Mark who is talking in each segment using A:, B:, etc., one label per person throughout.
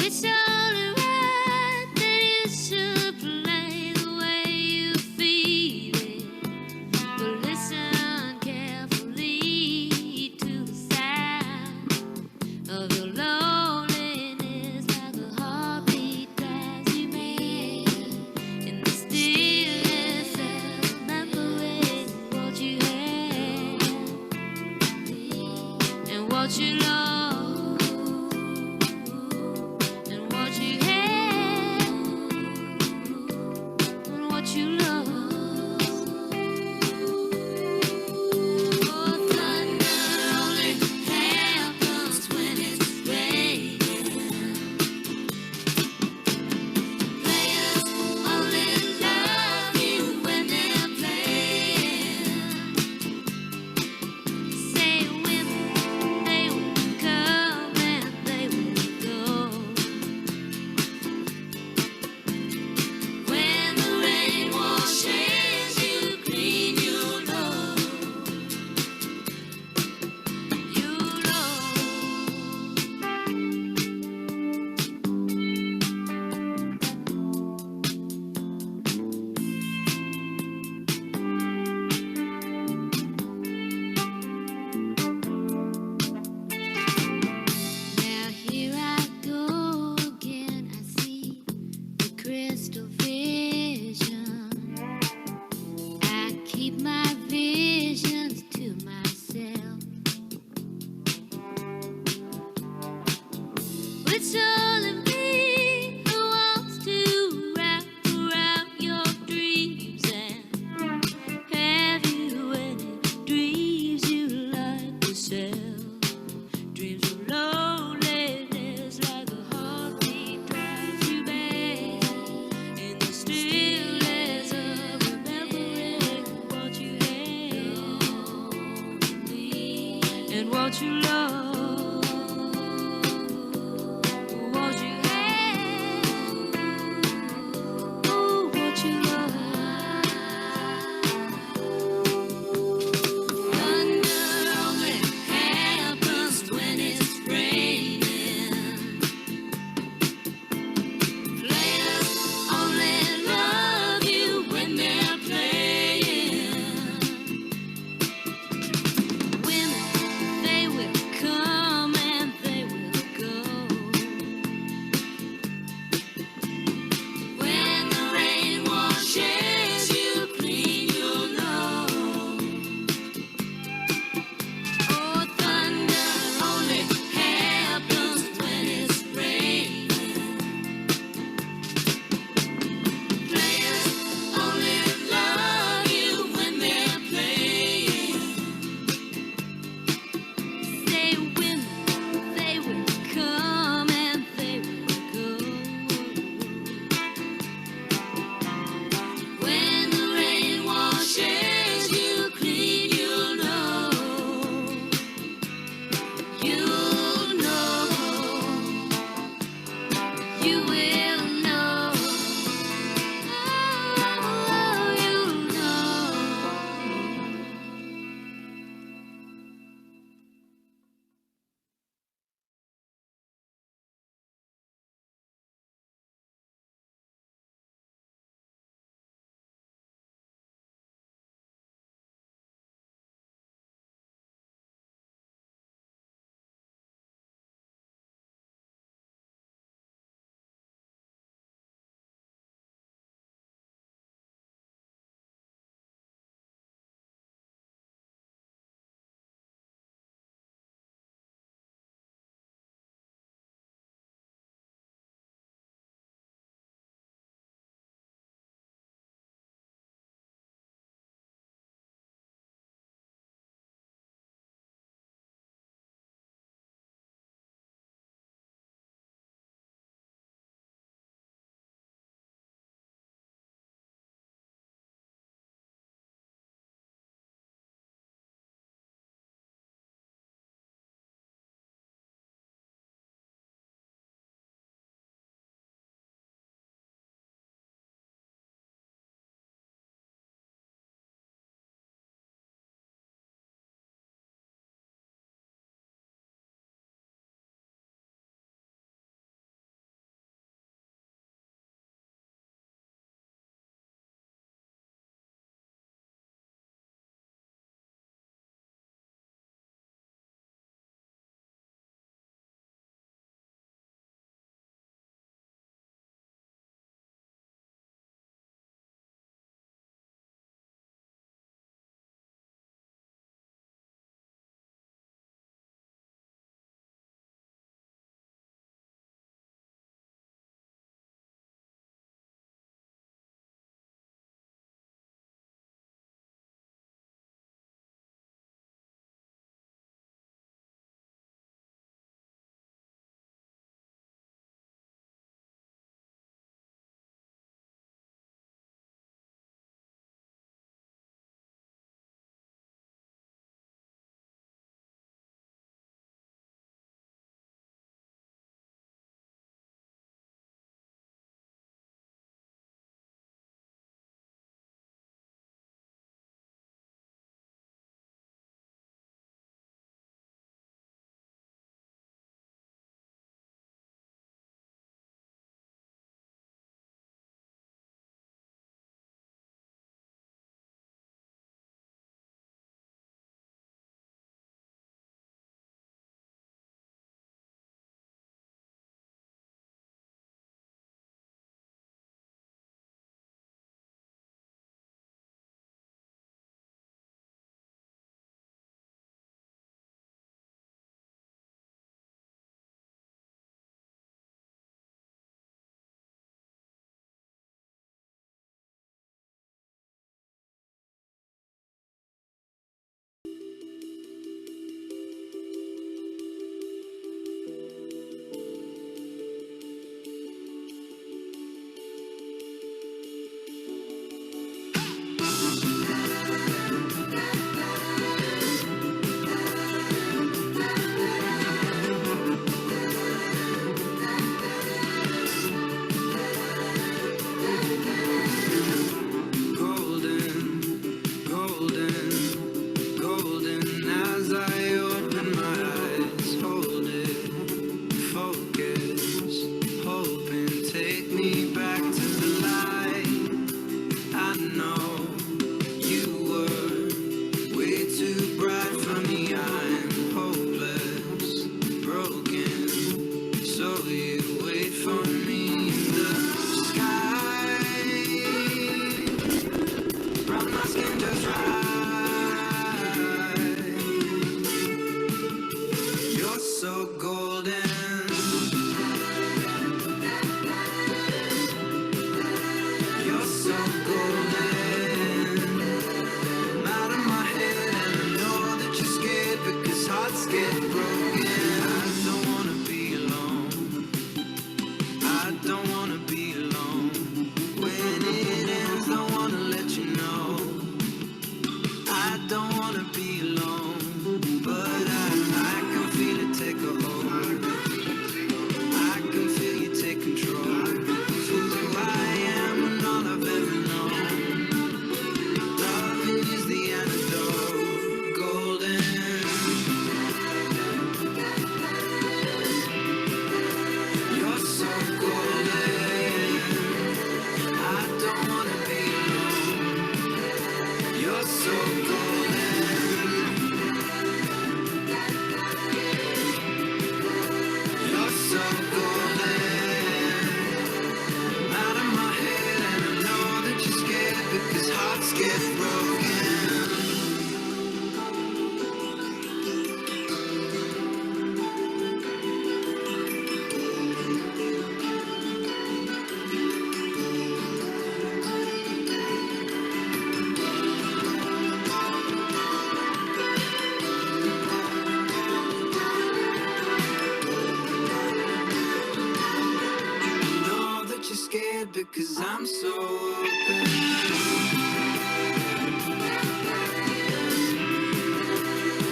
A: It's only right that you should play the way you feel it. But listen carefully to the sound of your loneliness, like a heartbeat drives you mad. In the stillness of remembering what you had and what you lost and what you had and what you lost. Oh, thunder only happens when it's raining. Players only love you when they're playing. Say women, they will come and they will go. When the rain washes you clean, you know, you Now here I go again. I see the crystal vision. I keep my visions to myself. It's only me who wants to wrap around your dreams. And have you any dreams you like yourself? Dreams of loneliness, like a heartbeat drives you mad. In the stillness of remembering what you had and what you lost.
B: scared because I'm so open.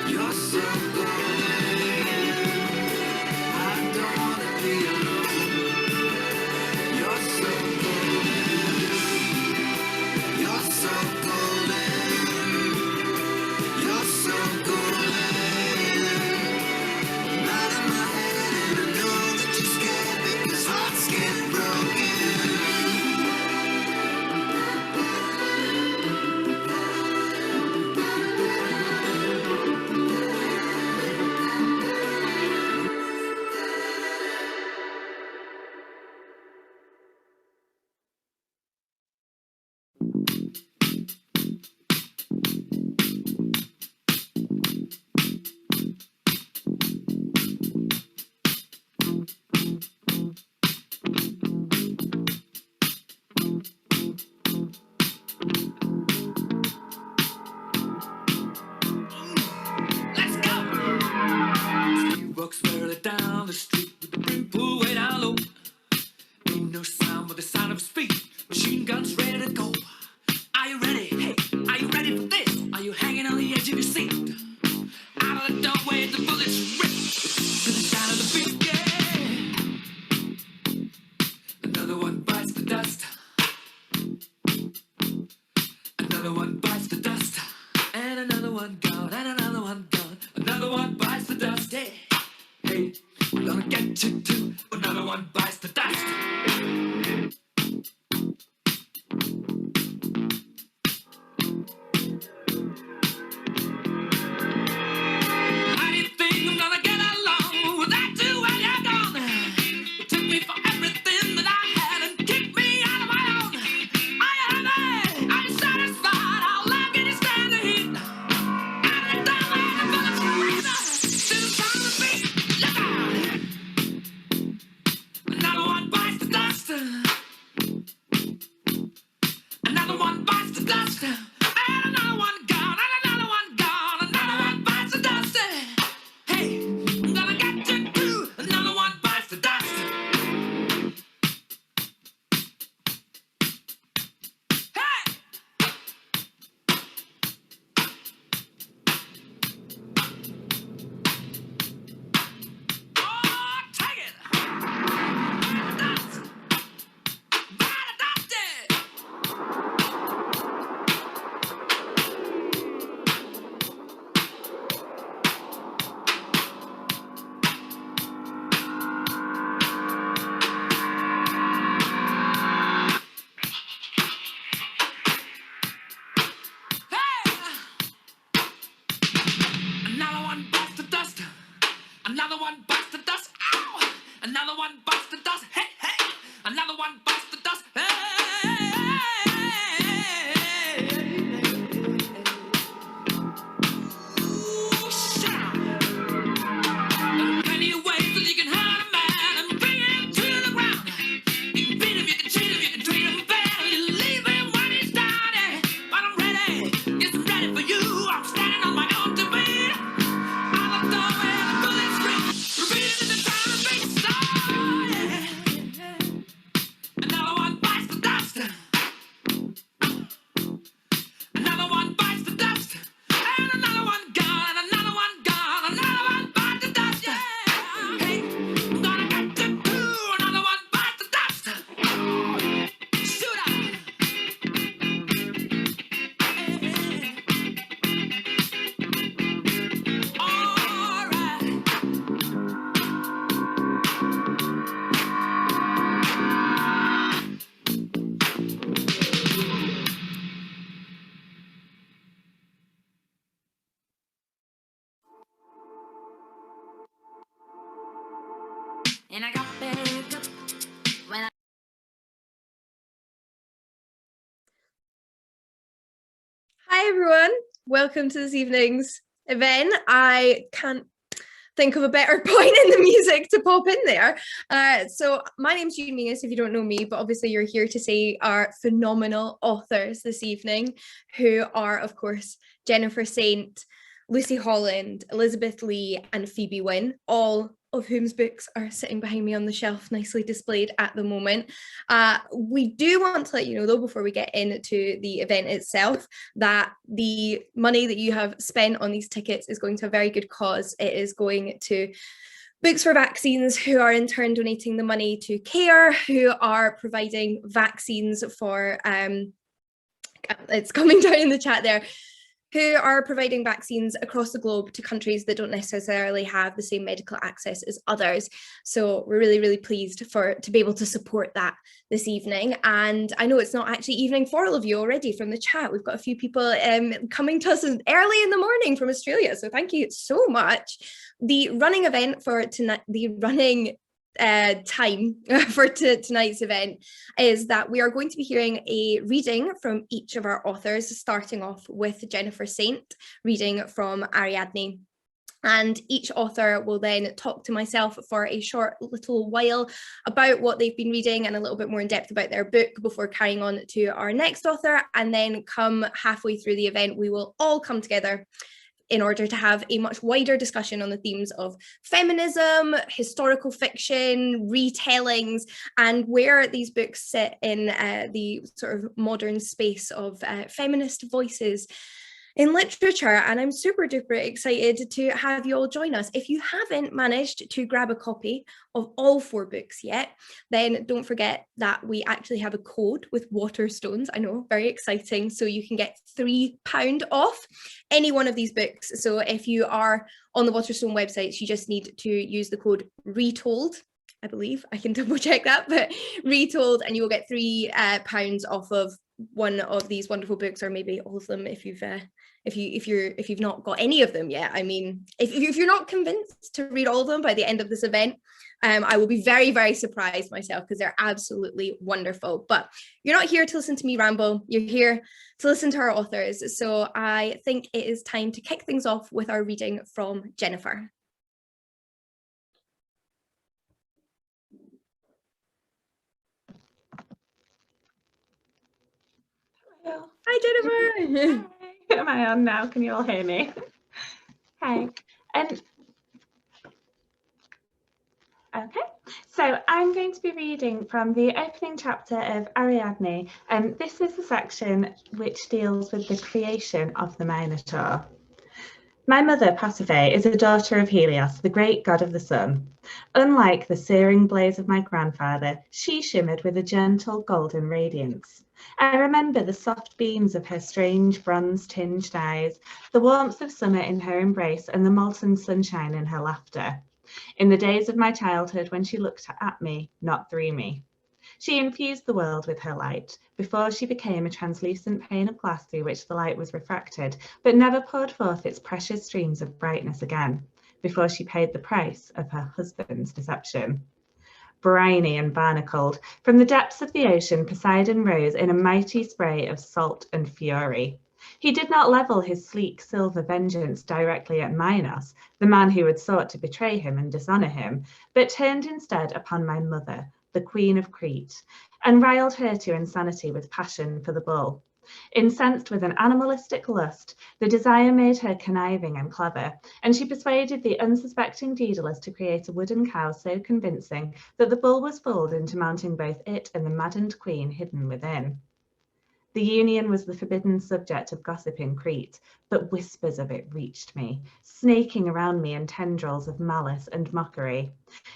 B: You're so golden. I don't wanna be alone. You're so golden. You're so golden. You're so golden. Out of my head, and I know that you're scared because hearts get broken. Let's go! He walks further down the street with the brim pulled way down low. Ain't no sound but the sound of speed. Machine guns ready to go. Are you ready? Hey, are you ready for this? Are you hanging on the edge of your seat? Out of the doorway, the bullets rip to the sound of the beat. Yeah. Another one bites the dust. Another one bites the dust. And another one gone. And another one gone. Another one bites the dust. Yeah. Hey, we're gonna get you too. Another one bites the dust. How do you think I'm gonna get along without you when you're gone? You took me for everything that I had and kicked me out of my own. Are you happy? Are you satisfied? How long can you stand the heat? Out of the doorway, the bullets rip to the sound of the beat. Look out! Another one bites the dust. Another one bites the dust. And another one gone. And another one gone. Another one bites the dust. Hey, I'm gonna get you too. Another one bites the dust. Hey! Oh, take it! Bite the dust. Bite the dust. Hey! Another one bites the dust. Another one bites the dust. Ow! Another one bites the dust. Hey, hey! Another one bites the dust. Hey! Ooh, shout! There are plenty of ways that you can hurt a man and bring him to the ground. You can beat him, you can cheat him, you can treat him bad, you leave him when he's down. But I'm ready, yes, I'm ready for you. I'm standing on my own two feet. Out the doorway, the bullets ring, repeating the sound of beat. Another one bites the dust. Another one bites the dust. And another one gone. Another one gone. Another one bites the dust. Yeah. Hey, I'm gonna get you too. Another one bites the dust. Shoot out. All right. And I got back up when I
C: Hi everyone, welcome to this evening's event. I can't think of a better point in the music to pop in there. So my name's June Mingus, if you don't know me, but obviously you're here to see our phenomenal authors this evening, who are, of course, Jennifer Saint, Lucy Holland, Elizabeth Lee, and Phoebe Wynne, all of whom's books are sitting behind me on the shelf, nicely displayed at the moment. We do want to let you know, though, before we get into the event itself, that the money that you have spent on these tickets is going to a very good cause. It is going to Books for Vaccines, who are in turn donating the money to CARE, who are providing vaccines for, it's coming down in the chat there, who are providing vaccines across the globe to countries that don't necessarily have the same medical access as others. So we're really, really pleased to be able to support that this evening. And I know it's not actually evening for all of you already from the chat. We've got a few people coming to us early in the morning from Australia. So thank you so much. The running event for tonight, time for tonight's event is that we are going to be hearing a reading from each of our authors, starting off with Jennifer Saint reading from Ariadne. And each author will then talk to myself for a short little while about what they've been reading and a little bit more in depth about their book before carrying on to our next author. And then come halfway through the event, we will all come together in order to have a much wider discussion on the themes of feminism, historical fiction, retellings, and where these books sit in the sort of modern space of feminist voices in literature. And I'm super duper excited to have you all join us. If you haven't managed to grab a copy of all 4 books yet, then don't forget that we actually have a code with Waterstones. I know, very exciting. So you can get £3 off any one of these books. So if you are on the Waterstone websites, you just need to use the code RETOLD. I believe I can double check that, but RETOLD, and you will get £3 off of one of these wonderful books, or maybe all of them if you've not got any of them yet. I mean, if you're not convinced to read all of them by the end of this event, I will be very, very surprised myself, because they're absolutely wonderful. But you're not here to listen to me ramble, you're here to listen to our authors. So I think it is time to kick things off with our reading from Jennifer.
D: Hello.
C: Hi, Jennifer.
D: Hi. Am I on now? Can you all hear me? Hi. Okay, so I'm going to be reading from the opening chapter of Ariadne, and this is the section which deals with the creation of the Minotaur. My mother, Pasiphae, is a daughter of Helios, the great god of the sun. Unlike the searing blaze of my grandfather, she shimmered with a gentle golden radiance. I remember the soft beams of her strange bronze-tinged eyes, the warmth of summer in her embrace, and the molten sunshine in her laughter. In the days of my childhood, when she looked at me, not through me. She infused the world with her light, before she became a translucent pane of glass through which the light was refracted, but never poured forth its precious streams of brightness again, before she paid the price of her husband's deception. Briny and barnacled, from the depths of the ocean, Poseidon rose in a mighty spray of salt and fury. He did not level his sleek silver vengeance directly at Minos, the man who had sought to betray him and dishonor him, but turned instead upon my mother, the Queen of Crete, and riled her to insanity with passion for the bull. Incensed with an animalistic lust, the desire made her conniving and clever, and she persuaded the unsuspecting Daedalus to create a wooden cow so convincing that the bull was fooled into mounting both it and the maddened queen hidden within. The union was the forbidden subject of gossip in Crete, but whispers of it reached me, snaking around me in tendrils of malice and mockery.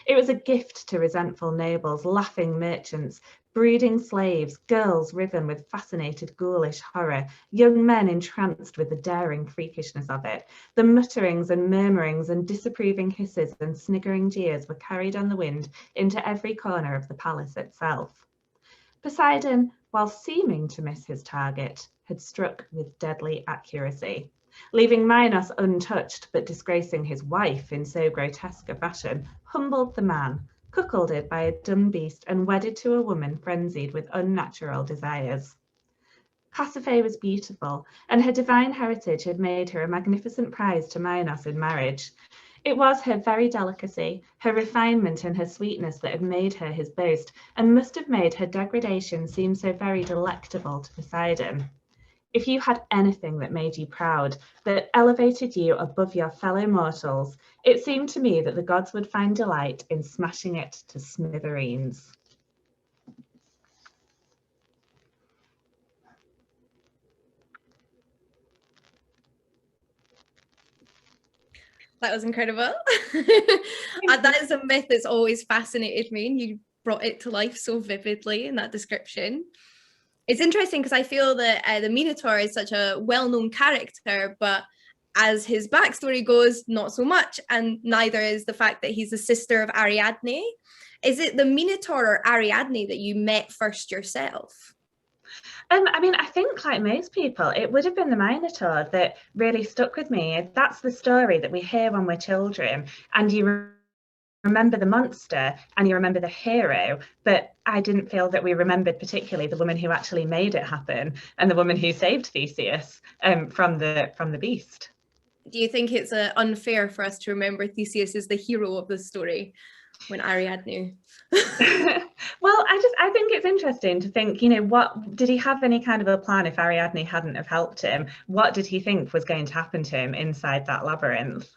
D: It was a gift to resentful nobles, laughing merchants, brooding slaves, girls riven with fascinated ghoulish horror, young men entranced with the daring freakishness of it. The mutterings and murmurings and disapproving hisses and sniggering jeers were carried on the wind into every corner of the palace itself. Poseidon, while seeming to miss his target, had struck with deadly accuracy. Leaving Minos untouched, but disgracing his wife in so grotesque a fashion, humbled the man, cuckolded by a dumb beast and wedded to a woman frenzied with unnatural desires. Pasiphae was beautiful, and her divine heritage had made her a magnificent prize to Minos in marriage. It was her very delicacy, her refinement and her sweetness that had made her his boast, and must have made her degradation seem so very delectable to Poseidon. if you had anything that made you proud, that elevated you above your fellow mortals, it seemed to me that the gods would find delight in smashing it to smithereens.
C: That was incredible. That is a myth that's always fascinated me, and you brought it to life so vividly in that description. It's interesting because I feel that the Minotaur is such a well-known character, but as his backstory goes, not so much, and neither is the fact that he's the sister of Ariadne. Is it the Minotaur or Ariadne that you met first yourself?
D: I mean, I think like most people, it would have been the Minotaur that really stuck with me. That's the story that we hear when we're children, and you remember the monster and you remember the hero, but I didn't feel that we remembered particularly the woman who actually made it happen and the woman who saved Theseus from the beast.
C: Do you think it's unfair for us to remember Theseus as the hero of the story when Ariadne?
D: Well, I think it's interesting to think, you know, what did he have any kind of a plan if Ariadne hadn't have helped him? What did he think was going to happen to him inside that labyrinth?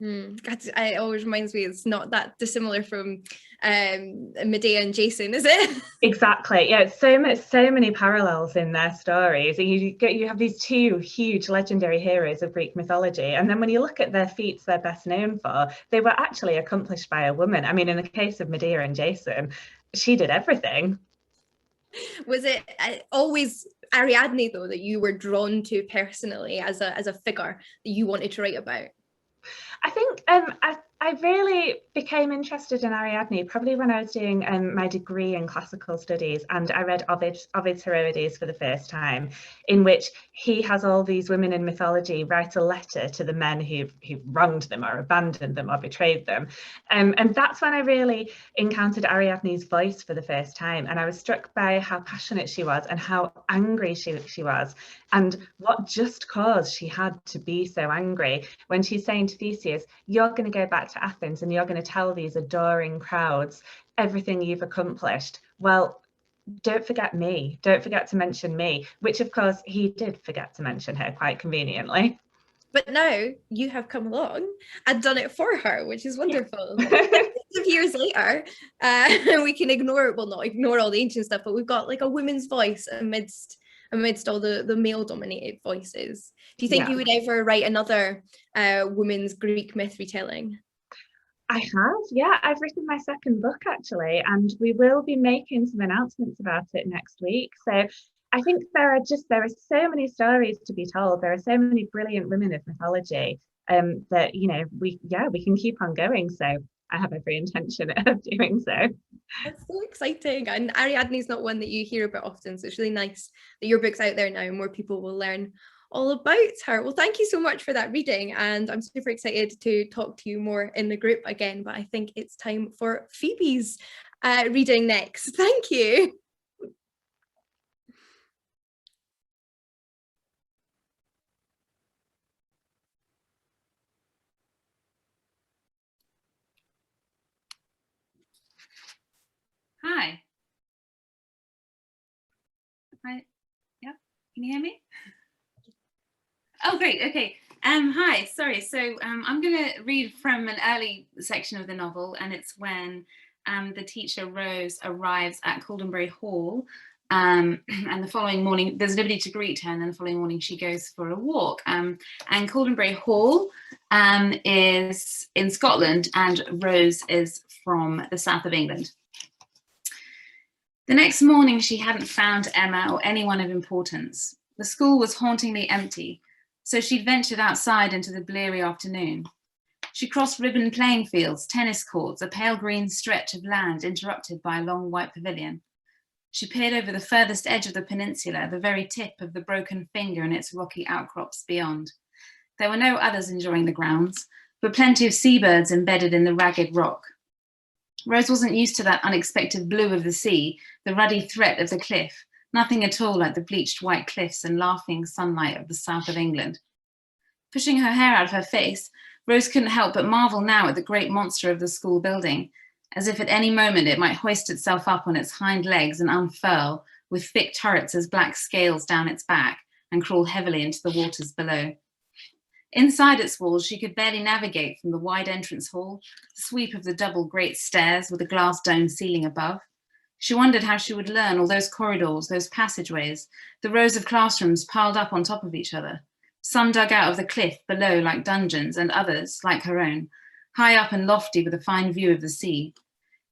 C: It always reminds me it's not that dissimilar from Medea and Jason, is it?
D: Exactly. Yeah, so many parallels in their stories. You have these two huge legendary heroes of Greek mythology, and then when you look at their feats they're best known for, they were actually accomplished by a woman. I mean, in the case of Medea and Jason, she did everything. Was
C: it always Ariadne though that you were drawn to personally as a figure that you wanted to write about?
D: I think I really became interested in Ariadne probably when I was doing my degree in classical studies, and I read Ovid's Heroides for the first time, in which he has all these women in mythology write a letter to the men who wronged them or abandoned them or betrayed them. And that's when I really encountered Ariadne's voice for the first time, and I was struck by how passionate she was and how angry she was, and what just cause she had to be so angry when she's saying to Theseus, you're going to go back to Athens and you're going to tell these adoring crowds everything you've accomplished. Well, don't forget me. Don't forget to mention me, which of course he did forget to mention her quite conveniently.
C: But now you have come along and done it for her, which is wonderful. Of years later, we can not ignore all the ancient stuff, but we've got like a woman's voice amidst all the male-dominated voices. Do you think you would ever write another women's Greek myth retelling?
D: I have, yeah. I've written my second book actually, and we will be making some announcements about it next week. So I think there are so many stories to be told. There are so many brilliant women of mythology that, you know, we can keep on going. So I have every intention of doing so.
C: That's so exciting. And Ariadne is not one that you hear about often, so it's really nice that your book's out there now and more people will learn all about her. Well, thank you so much for that reading, and I'm super excited to talk to you more in the group again, but I think it's time for Phoebe's reading next. Thank you.
E: Hi. Hi. Yep. Can you hear me? Oh, great. Okay. Hi. Sorry. So I'm going to read from an early section of the novel, and it's when the teacher Rose arrives at Caldenbury Hall, and the following morning there's nobody to greet her, and then the following morning she goes for a walk. And Caldenbury Hall is in Scotland, and Rose is from the south of England. The next morning, she hadn't found Emma or anyone of importance. The school was hauntingly empty, so she'd ventured outside into the bleary afternoon. She crossed ribbon playing fields, tennis courts, a pale green stretch of land interrupted by a long white pavilion. She peered over the furthest edge of the peninsula, the very tip of the broken finger and its rocky outcrops beyond. There were no others enjoying the grounds, but plenty of seabirds embedded in the ragged rock. Rose wasn't used to that unexpected blue of the sea, the ruddy threat of the cliff, nothing at all like the bleached white cliffs and laughing sunlight of the south of England. Pushing her hair out of her face, Rose couldn't help but marvel now at the great monster of the school building, as if at any moment it might hoist itself up on its hind legs and unfurl, with thick turrets as black scales down its back, and crawl heavily into the waters below. Inside its walls, she could barely navigate from the wide entrance hall, the sweep of the double great stairs with a glass dome ceiling above. She wondered how she would learn all those corridors, those passageways, the rows of classrooms piled up on top of each other, some dug out of the cliff below like dungeons, and others, like her own, high up and lofty with a fine view of the sea.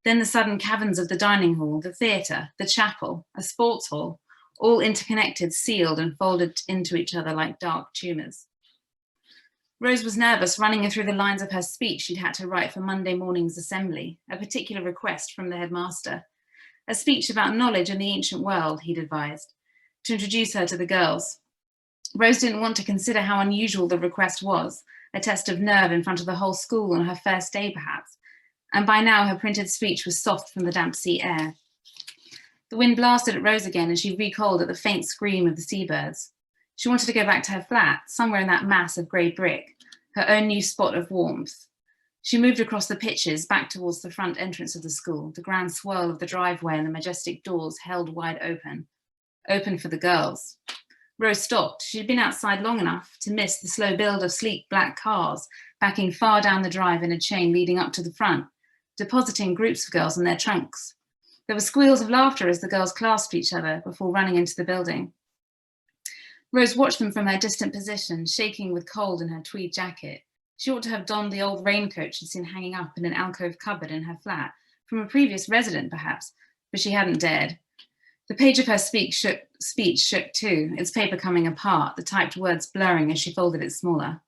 E: Then the sudden caverns of the dining hall, the theatre, the chapel, a sports hall, all interconnected, sealed and folded into each other like dark tumours. Rose was nervous, running through the lines of her speech she'd had to write for Monday morning's assembly, a particular request from the headmaster. A speech about knowledge and the ancient world, he'd advised, to introduce her to the girls. Rose didn't want to consider how unusual the request was, a test of nerve in front of the whole school on her first day perhaps, and by now her printed speech was soft from the damp sea air. The wind blasted at Rose again and she recoiled at the faint scream of the seabirds. She wanted to go back to her flat, somewhere in that mass of grey brick, her own new spot of warmth. She moved across the pitches, back towards the front entrance of the school, the grand swirl of the driveway and the majestic doors held wide open for the girls. Rose stopped. She'd been outside long enough to miss the slow build of sleek black cars, backing far down the drive in a chain leading up to the front, depositing groups of girls in their trunks. There were squeals of laughter as the girls clasped each other before running into the building. Rose watched them from her distant position, shaking with cold in her tweed jacket. She ought to have donned the old raincoat she'd seen hanging up in an alcove cupboard in her flat, from a previous resident perhaps, but she hadn't dared. The page of her speech shook too, its paper coming apart, the typed words blurring as she folded it smaller.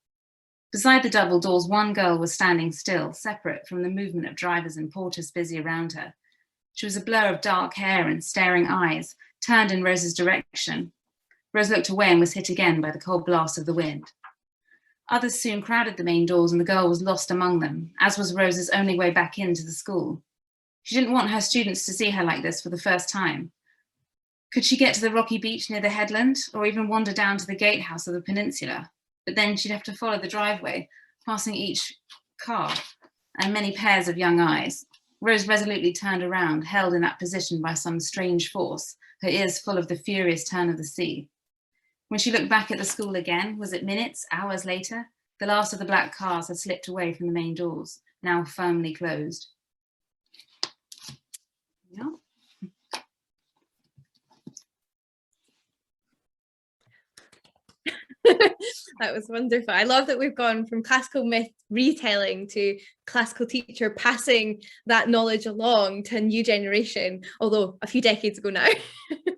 E: Beside the double doors, one girl was standing still, separate from the movement of drivers and porters busy around her. She was a blur of dark hair and staring eyes, turned in Rose's direction. Rose looked away and was hit again by the cold blast of the wind. Others soon crowded the main doors and the girl was lost among them, as was Rose's only way back into the school. She didn't want her students to see her like this for the first time. Could she get to the rocky beach near the headland, or even wander down to the gatehouse of the peninsula? But then she'd have to follow the driveway, passing each car and many pairs of young eyes. Rose resolutely turned around, held in that position by some strange force, her ears full of the furious turn of the sea. When she looked back at the school again, was it minutes, hours later? The last of the black cars had slipped away from the main doors, now firmly closed. Yeah.
C: That was wonderful. I love that we've gone from classical myth retelling to classical teacher passing that knowledge along to a new generation, although a few decades ago now.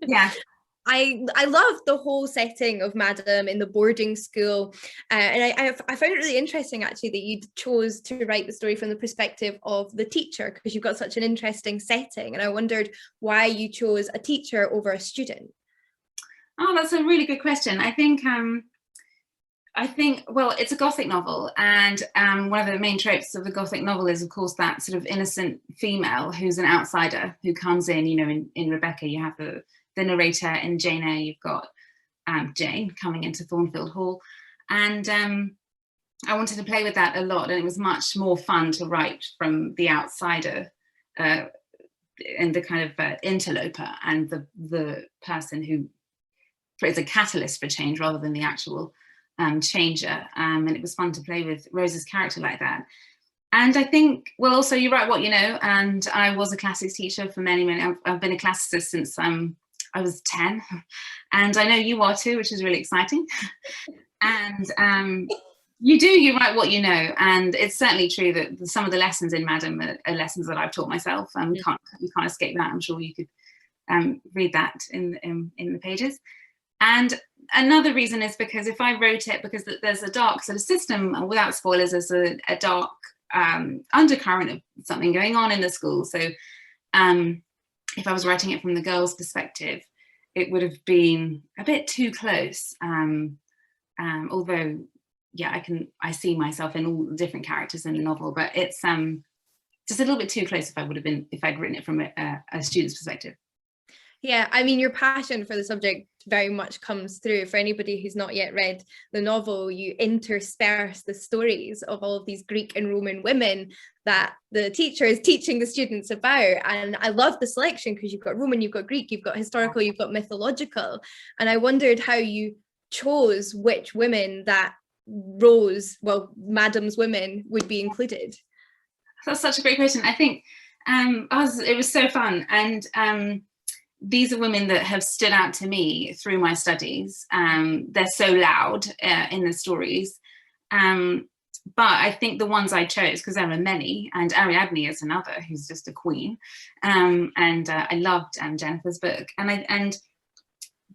E: Yeah.
C: I love the whole setting of Madam in the boarding school, and I found it really interesting actually that you chose to write the story from the perspective of the teacher, because you've got such an interesting setting, and I wondered why you chose a teacher over a student.
E: Oh, that's a really good question. I think, well, it's a Gothic novel, and one of the main tropes of the Gothic novel is, of course, that sort of innocent female who's an outsider who comes in, you know, in Rebecca, you have the narrator. In Jane Eyre, you've got Jane coming into Thornfield Hall. And I wanted to play with that a lot, and it was much more fun to write from the outsider and the kind of interloper and the person who is a catalyst for change rather than the actual changer. And it was fun to play with Rose's character like that. And I think, well, also you write what you know, and I was a classics teacher for many, I've been a classicist since I was 10, and I know you are too, which is really exciting. And you write what you know, and it's certainly true that some of the lessons in Madam are lessons that I've taught myself. You can't escape that. I'm sure you could read that in the pages. And another reason is because if I wrote it, because there's a dark sort of system, without spoilers, there's a dark undercurrent of something going on in the school. So if I was writing it from the girls' perspective, it would have been a bit too close. Although, yeah, I see myself in all the different characters in the novel, but it's just a little bit too close if I'd written it from a student's perspective.
C: Yeah, I mean, your passion for the subject very much comes through. For anybody who's not yet read the novel, you intersperse the stories of all of these Greek and Roman women that the teacher is teaching the students about. And I love the selection because you've got Roman, you've got Greek, you've got historical, you've got mythological. And I wondered how you chose which women that Madam's women would be included?
E: That's such a great question. I think it was so fun, and these are women that have stood out to me through my studies. They're so loud in the stories, but I think the ones I chose, because there are many, and Ariadne is another who's just a queen, and I loved Jennifer's book, and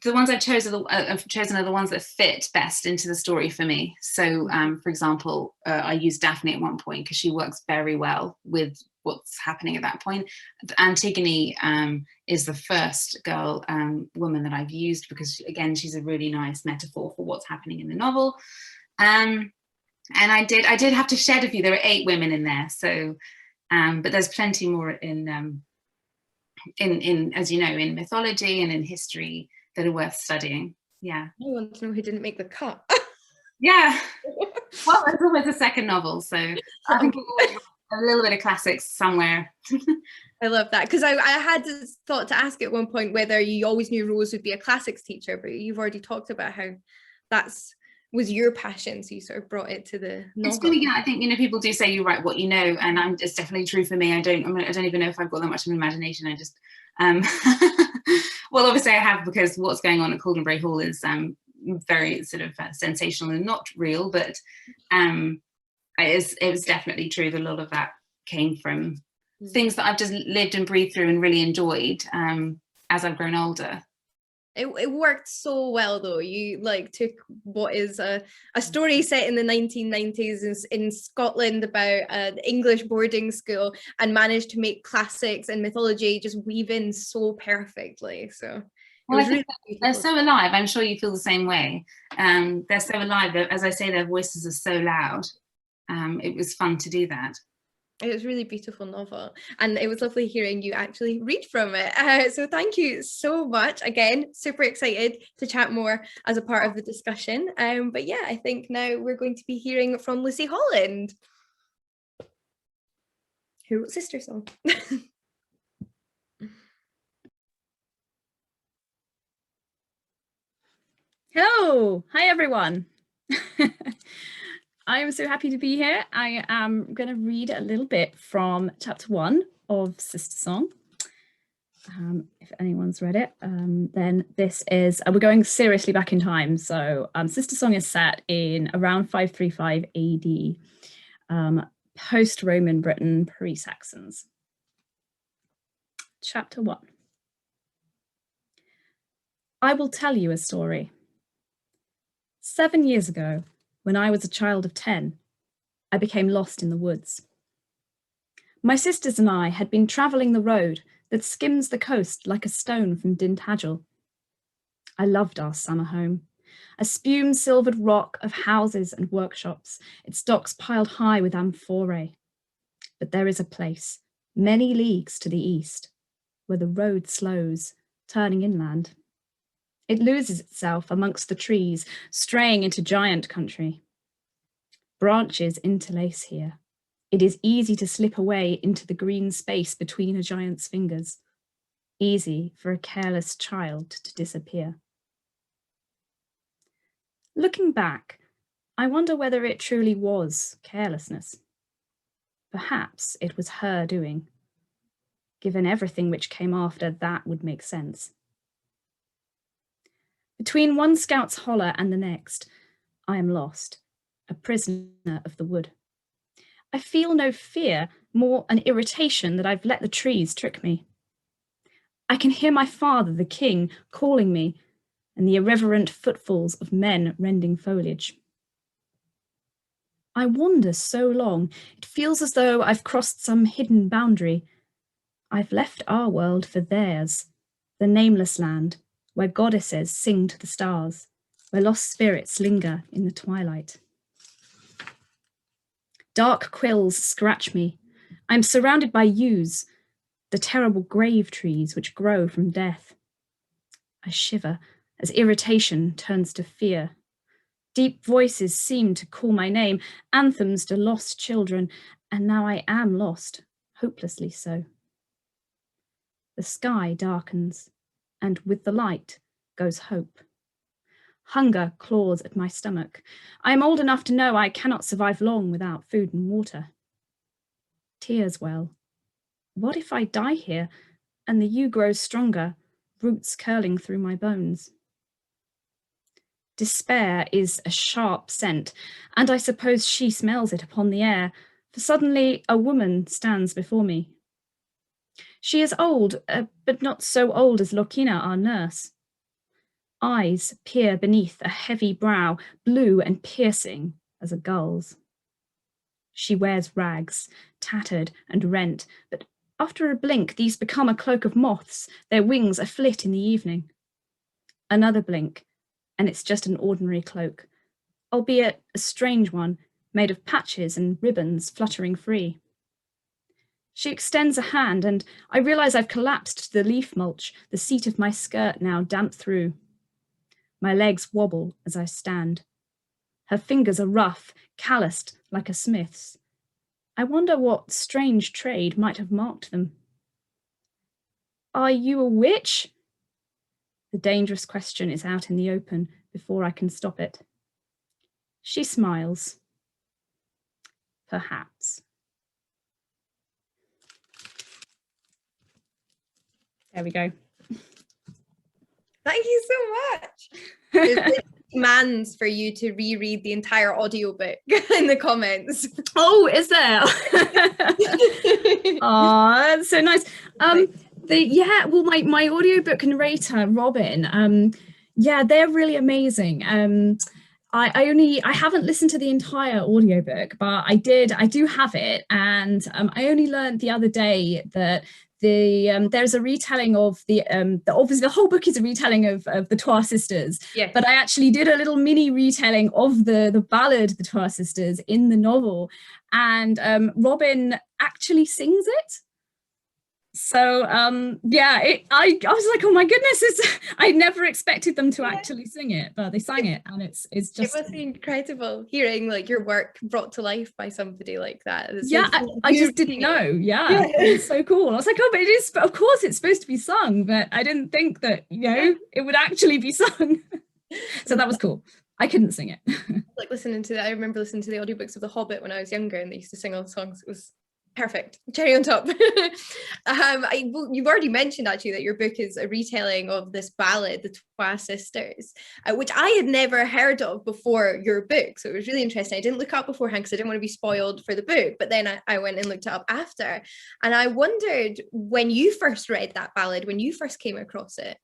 E: the ones I've chosen are the ones that fit best into the story for me. So, for example, I used Daphne at one point because she works very well with what's happening at that point. Antigone is the first woman that I've used because, again, she's a really nice metaphor for what's happening in the novel. And I did have to shed a few. There were 8 women in there, so but there's plenty more in as you know, in mythology and in history that are worth studying. Yeah.
C: I want to know who didn't make the cut.
E: Yeah. Well, it's always a second novel, so I think a little bit of classics somewhere.
C: I love that, because I had thought to ask at one point whether you always knew Rose would be a classics teacher, but you've already talked about how was your passion, so you sort of brought it to the novel.
E: It's really, yeah, I think, you know, people do say you write what you know, and it's definitely true for me. I don't even know if I've got that much of an imagination. I just well, obviously I have, because what's going on at Caldonbury Hall is very sort of sensational and not real, but it was definitely true that a lot of that came from things that I've just lived and breathed through and really enjoyed as I've grown older.
C: It worked so well, though. You took what is a story set in the 1990s in Scotland about an English boarding school and managed to make classics and mythology just weave in so perfectly. So
E: well, I think they're so alive. I'm sure you feel the same way. They're so alive. As I say, their voices are so loud. It was fun to do that.
C: It was a really beautiful novel, and it was lovely hearing you actually read from it. So thank you so much. Again, super excited to chat more as a part of the discussion. But yeah, I think now we're going to be hearing from Lucy Holland, who wrote Sister Song.
F: Hello, hi everyone. I am so happy to be here. I am going to read a little bit from chapter 1 of Sister Song. If anyone's read it, then this is, we're going seriously back in time. So Sister Song is set in around 535 AD, post-Roman Britain, pre-Saxons. Chapter 1. I will tell you a story. 7 years ago, when I was a child of 10, I became lost in the woods. My sisters and I had been travelling the road that skims the coast like a stone from Dintagel. I loved our summer home, a spume-silvered rock of houses and workshops, its docks piled high with amphorae. But there is a place, many leagues to the east, where the road slows, turning inland. It loses itself amongst the trees, straying into giant country. Branches interlace here. It is easy to slip away into the green space between a giant's fingers. Easy for a careless child to disappear. Looking back, I wonder whether it truly was carelessness. Perhaps it was her doing. Given everything which came after, that would make sense. Between one scout's holler and the next, I am lost, a prisoner of the wood. I feel no fear, more an irritation that I've let the trees trick me. I can hear my father, the king, calling me, and the irreverent footfalls of men rending foliage. I wander so long, it feels as though I've crossed some hidden boundary. I've left our world for theirs, the nameless land, where goddesses sing to the stars, where lost spirits linger in the twilight. Dark quills scratch me. I am surrounded by yews, the terrible grave trees which grow from death. I shiver as irritation turns to fear. Deep voices seem to call my name, anthems to lost children, and now I am lost, hopelessly so. The sky darkens, and with the light goes hope. Hunger claws at my stomach. I am old enough to know I cannot survive long without food and water. Tears well. What if I die here and the yew grows stronger, roots curling through my bones? Despair is a sharp scent, and I suppose she smells it upon the air, for suddenly a woman stands before me. She is old, but not so old as Lokina, our nurse. Eyes peer beneath a heavy brow, blue and piercing as a gull's. She wears rags, tattered and rent, but after a blink, these become a cloak of moths, their wings aflit in the evening. Another blink, and it's just an ordinary cloak, albeit a strange one, made of patches and ribbons fluttering free. She extends a hand, and I realise I've collapsed to the leaf mulch, the seat of my skirt now damp through. My legs wobble as I stand. Her fingers are rough, calloused like a smith's. I wonder what strange trade might have marked them. Are you a witch? The dangerous question is out in the open before I can stop it. She smiles. Perhaps. There we go.
C: Thank you so much. There's demands for you to reread the entire audiobook in the comments.
F: Oh, is there? Oh, that's so nice. My audiobook narrator, Robin, they're really amazing. I haven't listened to the entire audiobook, but I do have it, and I only learned the other day that there's a retelling of obviously the whole book is a retelling of the Trois Sisters.
C: Yeah.
F: But I actually did a little mini retelling of the ballad The Trois Sisters in the novel, and Robin actually sings it. So I was like, oh my goodness, I never expected them to actually sing it, but they sang it, and it's just,
C: it must be incredible hearing like your work brought to life by somebody like that.
F: I just didn't know. It's so cool. I was like, oh, but it is, of course it's supposed to be sung, but I didn't think that it would actually be sung. So that was cool. I couldn't sing it.
C: Like I remember listening to the audiobooks of The Hobbit when I was younger, and they used to sing all the songs. It was perfect. Cherry on top. You've already mentioned actually that your book is a retelling of this ballad, The Trois Sisters, which I had never heard of before your book. So it was really interesting. I didn't look up beforehand because I didn't want to be spoiled for the book, but then I went and looked it up after. And I wondered when you first read that ballad, when you first came across it.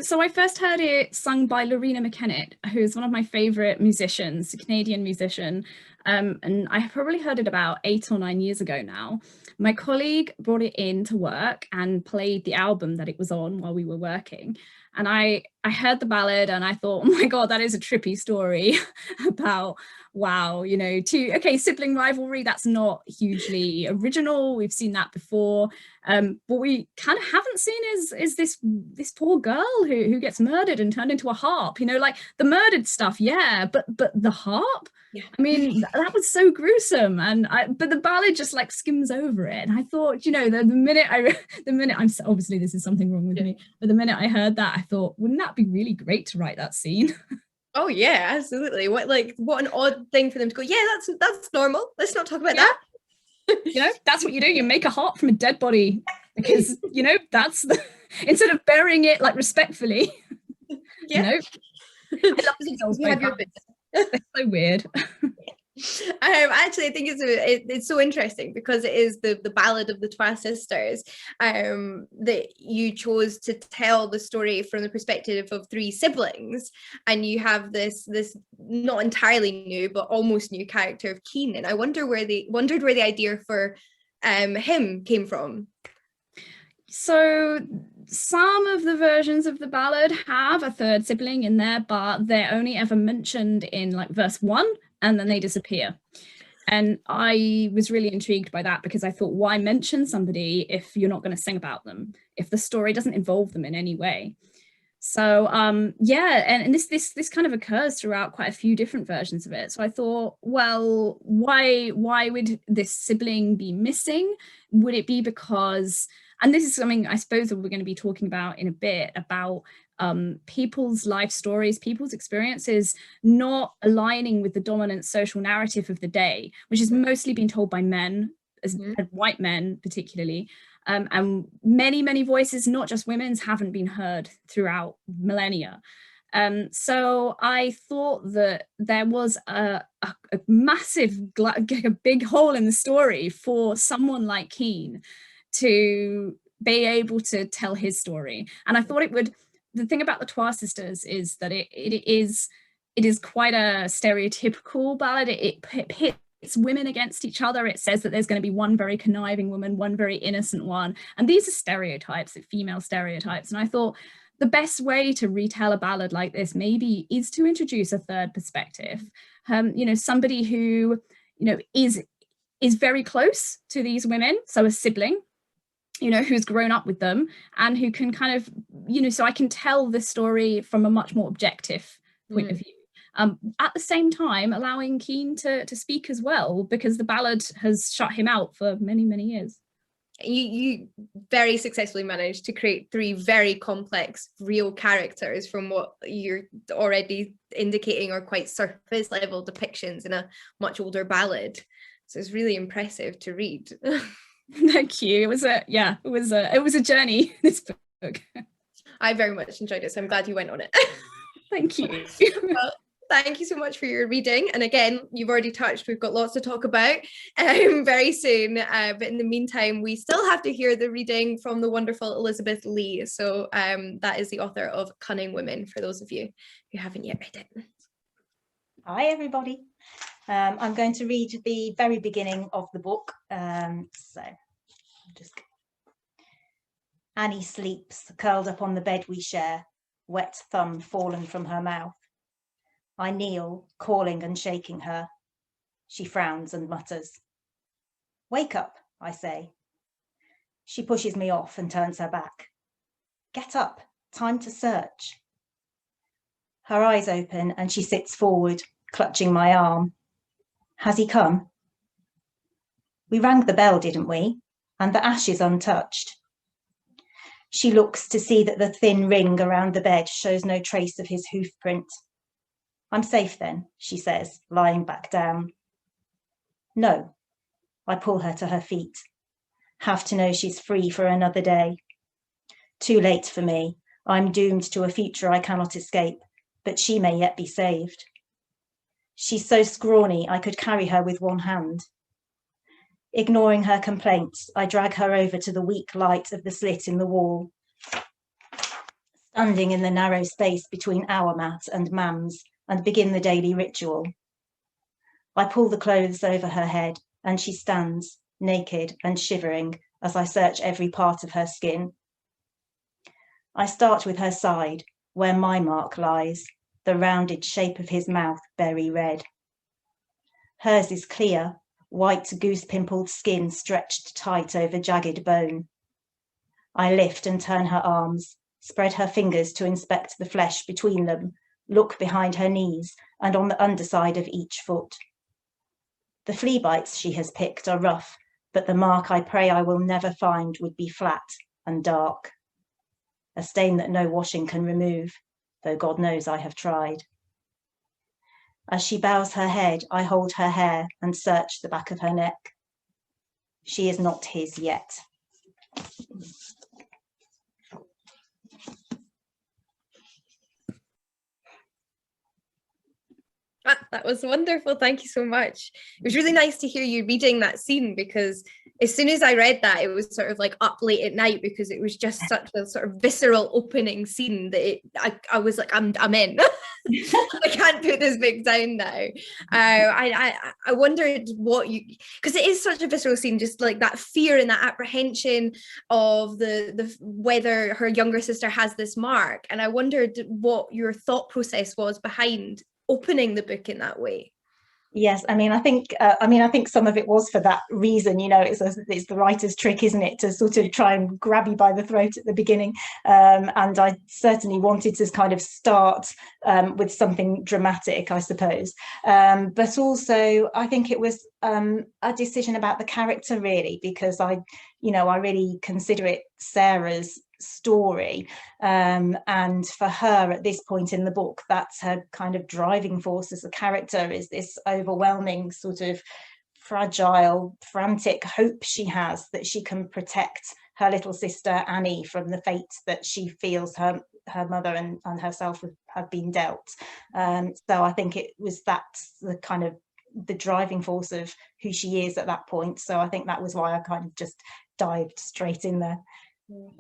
F: So I first heard it sung by Lorena McKennitt, who's one of my favourite musicians, a Canadian musician. And I probably heard it about 8 or 9 years ago now. My colleague brought it in to work and played the album that it was on while we were working. And I heard the ballad and I thought, oh my God, that is a trippy story about, wow, sibling rivalry, that's not hugely original. We've seen that before. What we kind of haven't seen is this poor girl who gets murdered and turned into a harp, like the murdered stuff, but the harp? Yeah. I mean, that was so gruesome, but the ballad just like skims over it. And I thought, the minute I'm obviously this is something wrong with me, but the minute I heard that, I thought, wouldn't that be really great to write that scene?
C: Oh yeah, absolutely. What an odd thing for them to go, yeah, that's normal. Let's not talk about that.
F: That's what you do. You make a harp from a dead body because that's instead of burying it like respectfully. I love it's so weird.
C: Actually, I think it's so interesting because it is the ballad of the Trois Sisters, that you chose to tell the story from the perspective of 3 siblings, and you have this not entirely new but almost new character of Keenan. I wondered where the idea for him came from.
F: So some of the versions of the ballad have a 3rd sibling in there, but they're only ever mentioned in like verse 1 and then they disappear. And I was really intrigued by that because I thought, why mention somebody if you're not going to sing about them, if the story doesn't involve them in any way? So and this kind of occurs throughout quite a few different versions of it. So I thought, well, why would this sibling be missing? Would it be because And this is something I suppose that we're going to be talking about in a bit, about people's life stories, people's experiences not aligning with the dominant social narrative of the day, which has mostly been told by men, as white men particularly. And many voices, not just women's, haven't been heard throughout millennia. So I thought that there was a massive, a big hole in the story for someone like Keane to be able to tell his story. And I thought it would, the thing about the Trois Sisters is that it is quite a stereotypical ballad. It pits women against each other. It says that there's going to be one very conniving woman, one very innocent one. And these are stereotypes, female stereotypes. And I thought the best way to retell a ballad like this maybe is to introduce a third perspective. You know, somebody who, you know, is very close to these women, so a sibling, you know, who's grown up with them and who can kind of, you know, so I can tell the story from a much more objective point of view. At the same time, allowing Keane to speak as well, because the ballad has shut him out for many years.
C: You very successfully managed to create 3 very complex real characters from what you're already indicating are quite surface level depictions in a much older ballad. So it's really impressive to read.
F: Thank you. It was a journey, this book.
C: I very much enjoyed it, so I'm glad you went on it.
F: Thank you.
C: Well, thank you so much for your reading. And again, you've already touched, we've got lots to talk about very soon. But in the meantime, we still have to hear the reading from the wonderful Elizabeth Lee. So that is the author of Cunning Women, for those of you who haven't yet read it.
G: Hi, everybody. I'm going to read the very beginning of the book. Annie sleeps, curled up on the bed we share, wet thumb fallen from her mouth. I kneel, calling and shaking her. She frowns and mutters. Wake up, I say. She pushes me off and turns her back. Get up, time to search. Her eyes open and she sits forward, clutching my arm. Has he come? We rang the bell, didn't we? And the ash is untouched. She looks to see that the thin ring around the bed shows no trace of his hoof print. I'm safe then, she says, lying back down. No. I pull her to her feet. Have to know she's free for another day. Too late for me. I'm doomed to a future I cannot escape, but she may yet be saved. She's so scrawny I could carry her with one hand. Ignoring her complaints, I drag her over to the weak light of the slit in the wall. Standing in the narrow space between our mat and Mam's, and begin the daily ritual. I pull the clothes over her head, and she stands, naked and shivering, as I search every part of her skin. I start with her side, where my mark lies, the rounded shape of his mouth berry red. Hers is clear, white goose-pimpled skin stretched tight over jagged bone. I lift and turn her arms, spread her fingers to inspect the flesh between them, look behind her knees and on the underside of each foot. The flea bites she has picked are rough, but the mark I pray I will never find would be flat and dark. A stain that no washing can remove, though God knows I have tried. As she bows her head, I hold her hair and search the back of her neck. She is not his yet.
C: That was wonderful. Thank you so much. It was really nice to hear you reading that scene, because as soon as I read that, it was sort of like up late at night, because it was just such a sort of visceral opening scene that I was like, I'm in. I can't put this book down now. I wondered what you, because it is such a visceral scene, just like that fear and that apprehension of the whether her younger sister has this mark. And I wondered what your thought process was behind opening the book in that way.
G: Yes, I mean, I think some of it was for that reason. You know, it's the writer's trick, isn't it, to sort of try and grab you by the throat at the beginning. And I certainly wanted to kind of start with something dramatic, I suppose. But also, I think it was a decision about the character, really, because I really consider it Sarah's story, and for her at this point in the book, that's her kind of driving force as a character, is this overwhelming sort of fragile, frantic hope she has that she can protect her little sister Annie from the fate that she feels her mother and herself have been dealt. So I think it was that's the kind of the driving force of who she is at that point. So I think that was why I kind of just dived straight in there.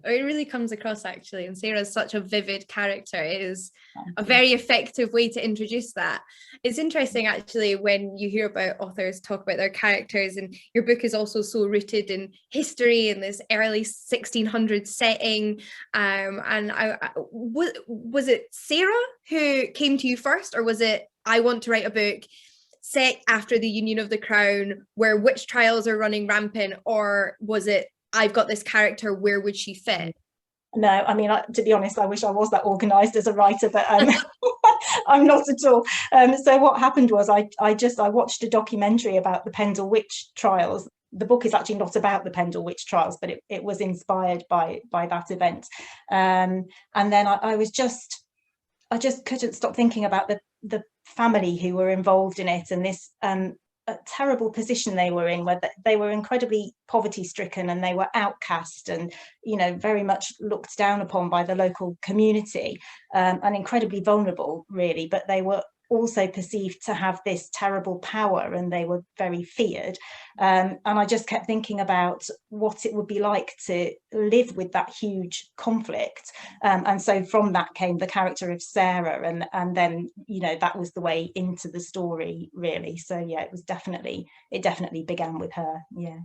C: It really comes across, actually, and Sarah's such a vivid character. It is a very effective way to introduce that. It's interesting, actually, when you hear about authors talk about their characters, and your book is also so rooted in history in this early 1600s setting. And was it Sarah who came to you first, or was it, I want to write a book set after the Union of the Crown where witch trials are running rampant, or was it, I've got this character, where would she fit?
G: No, I mean, to be honest, I wish I was that organised as a writer, but I'm not at all. So what happened was I watched a documentary about the Pendle witch trials. The book is actually not about the Pendle witch trials, but it was inspired by that event. And then I just couldn't stop thinking about the family who were involved in it, and this a terrible position they were in, where they were incredibly poverty stricken and they were outcast and, you know, very much looked down upon by the local community, and incredibly vulnerable, really. But they were also perceived to have this terrible power, and they were very feared. And I just kept thinking about what it would be like to live with that huge conflict. And so from that came the character of Sarah, and then, you know, that was the way into the story, really. So yeah, it definitely began with her. Yeah,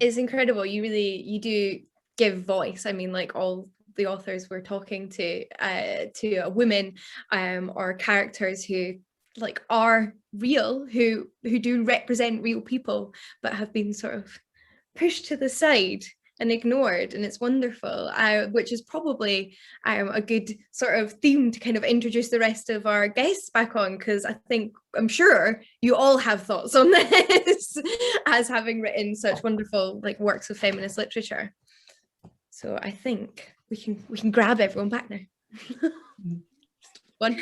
C: It's incredible. You do give voice. I mean, like all the authors we're talking to a women, or characters who like are real, who do represent real people, but have been sort of pushed to the side and ignored, and it's wonderful, which is probably a good sort of theme to kind of introduce the rest of our guests back on, because I'm sure you all have thoughts on this as having written such wonderful like works of feminist literature. So I think we can grab everyone back now. One.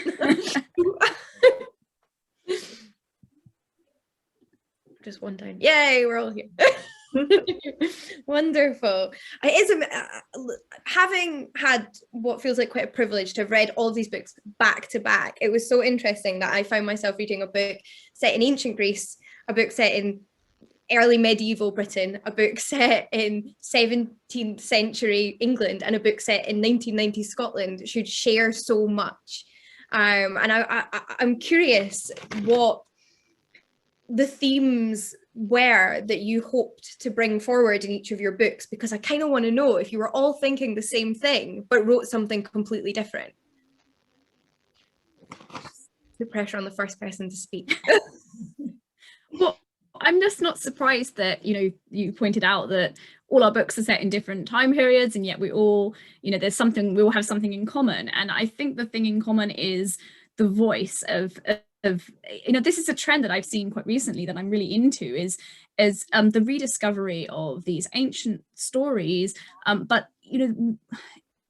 C: Just one down. Yay, we're all here. Wonderful. It is having had what feels like quite a privilege to have read all these books back to back. It was so interesting that I found myself reading a book set in ancient Greece, a book set in early medieval Britain, a book set in 17th century England, and a book set in 1990s Scotland should share so much. And I'm curious what the themes were that you hoped to bring forward in each of your books, because I kind of want to know if you were all thinking the same thing but wrote something completely different. The pressure on the first person to speak.
F: Well, I'm just not surprised that, you know, you pointed out that all our books are set in different time periods, and yet we all, you know, we all have something in common. And I think the thing in common is the voice of you know, this is a trend that I've seen quite recently that I'm really into, is the rediscovery of these ancient stories, but, you know,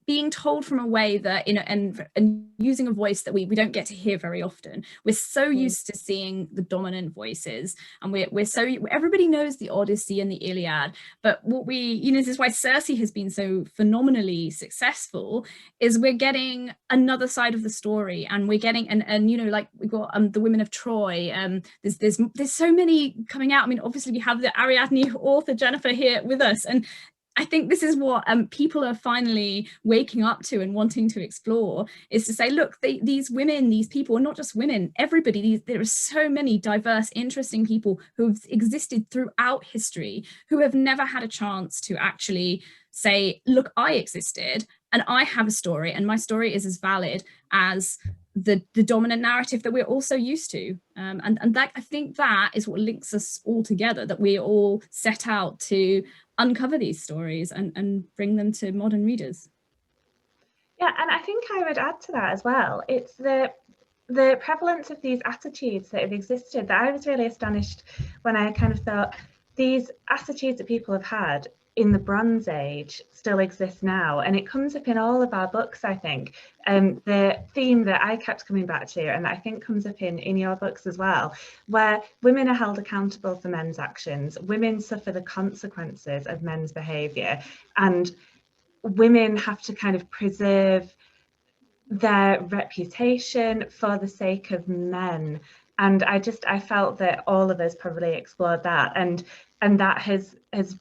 F: being told from a way that, you know, and using a voice that we don't get to hear very often. We're so used to seeing the dominant voices, and everybody knows the Odyssey and the Iliad, but what you know, this is why Circe has been so phenomenally successful, is we're getting another side of the story, and we're getting, and you know, like we've got the Women of Troy, there's so many coming out. I mean, obviously we have the Ariadne author Jennifer here with us, and I think this is what people are finally waking up to and wanting to explore, is to say, look, these women, these people, not just women, everybody, there are so many diverse, interesting people who've existed throughout history, who have never had a chance to actually say, look, I existed and I have a story, and my story is as valid as the dominant narrative that we're also used to. And that, I think that is what links us all together, that we all set out to uncover these stories and bring them to modern readers.
D: Yeah, and I think I would add to that as well. It's the prevalence of these attitudes that have existed that I was really astonished when I kind of thought these attitudes that people have had in the Bronze Age still exist now, and it comes up in all of our books, I think. The theme that I kept coming back to, and that I think comes up in your books as well, where women are held accountable for men's actions, women suffer the consequences of men's behaviour, and women have to kind of preserve their reputation for the sake of men. And I felt that all of us probably explored that, and that has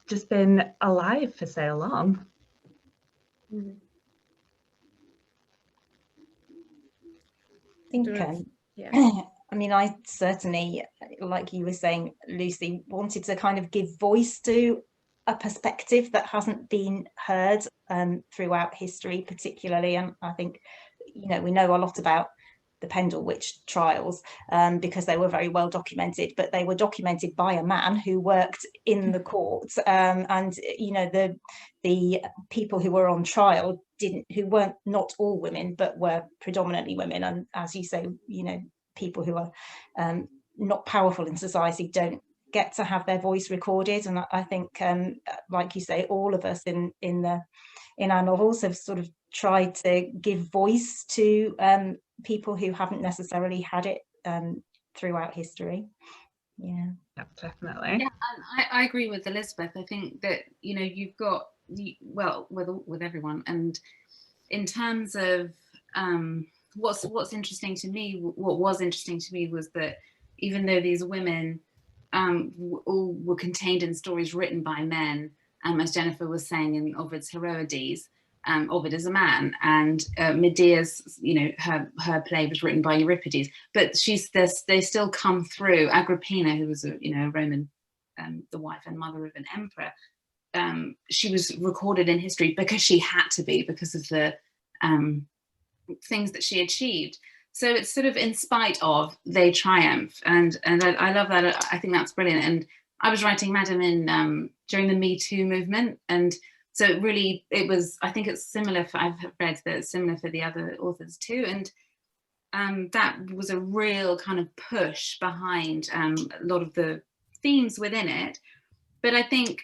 D: just been alive for so long.
G: I think,
C: Yeah.
G: I mean, I certainly, like you were saying, Lucy, wanted to kind of give voice to a perspective that hasn't been heard throughout history, particularly. And I think, you know, we know a lot about the Pendle Witch trials because they were very well documented, but they were documented by a man who worked in the courts, and you know, the people who were on trial who weren't not all women, but were predominantly women, and as you say, you know, people who are not powerful in society don't get to have their voice recorded. And I think, like you say, all of us in our novels have sort of tried to give voice to people who haven't necessarily had it throughout history. Yeah,
D: Definitely.
E: Yeah, and I agree with Elizabeth. I think that, you know, you've got well with everyone, and in terms of what's interesting to me, what was interesting to me was that even though these women all were contained in stories written by men, as Jennifer was saying in Ovid's Heroides, Ovid is a man, and Medea's, you know, her play was written by Euripides, but they still come through. Agrippina, who was a Roman, the wife and mother of an emperor, she was recorded in history because she had to be, because of the things that she achieved. So it's sort of in spite of, they triumph, and I love that. I think that's brilliant. And I was writing Madam in during the Me Too movement, and so it was, I think it's similar for, I've read that it's similar for the other authors too. And that was a real kind of push behind a lot of the themes within it. But I think,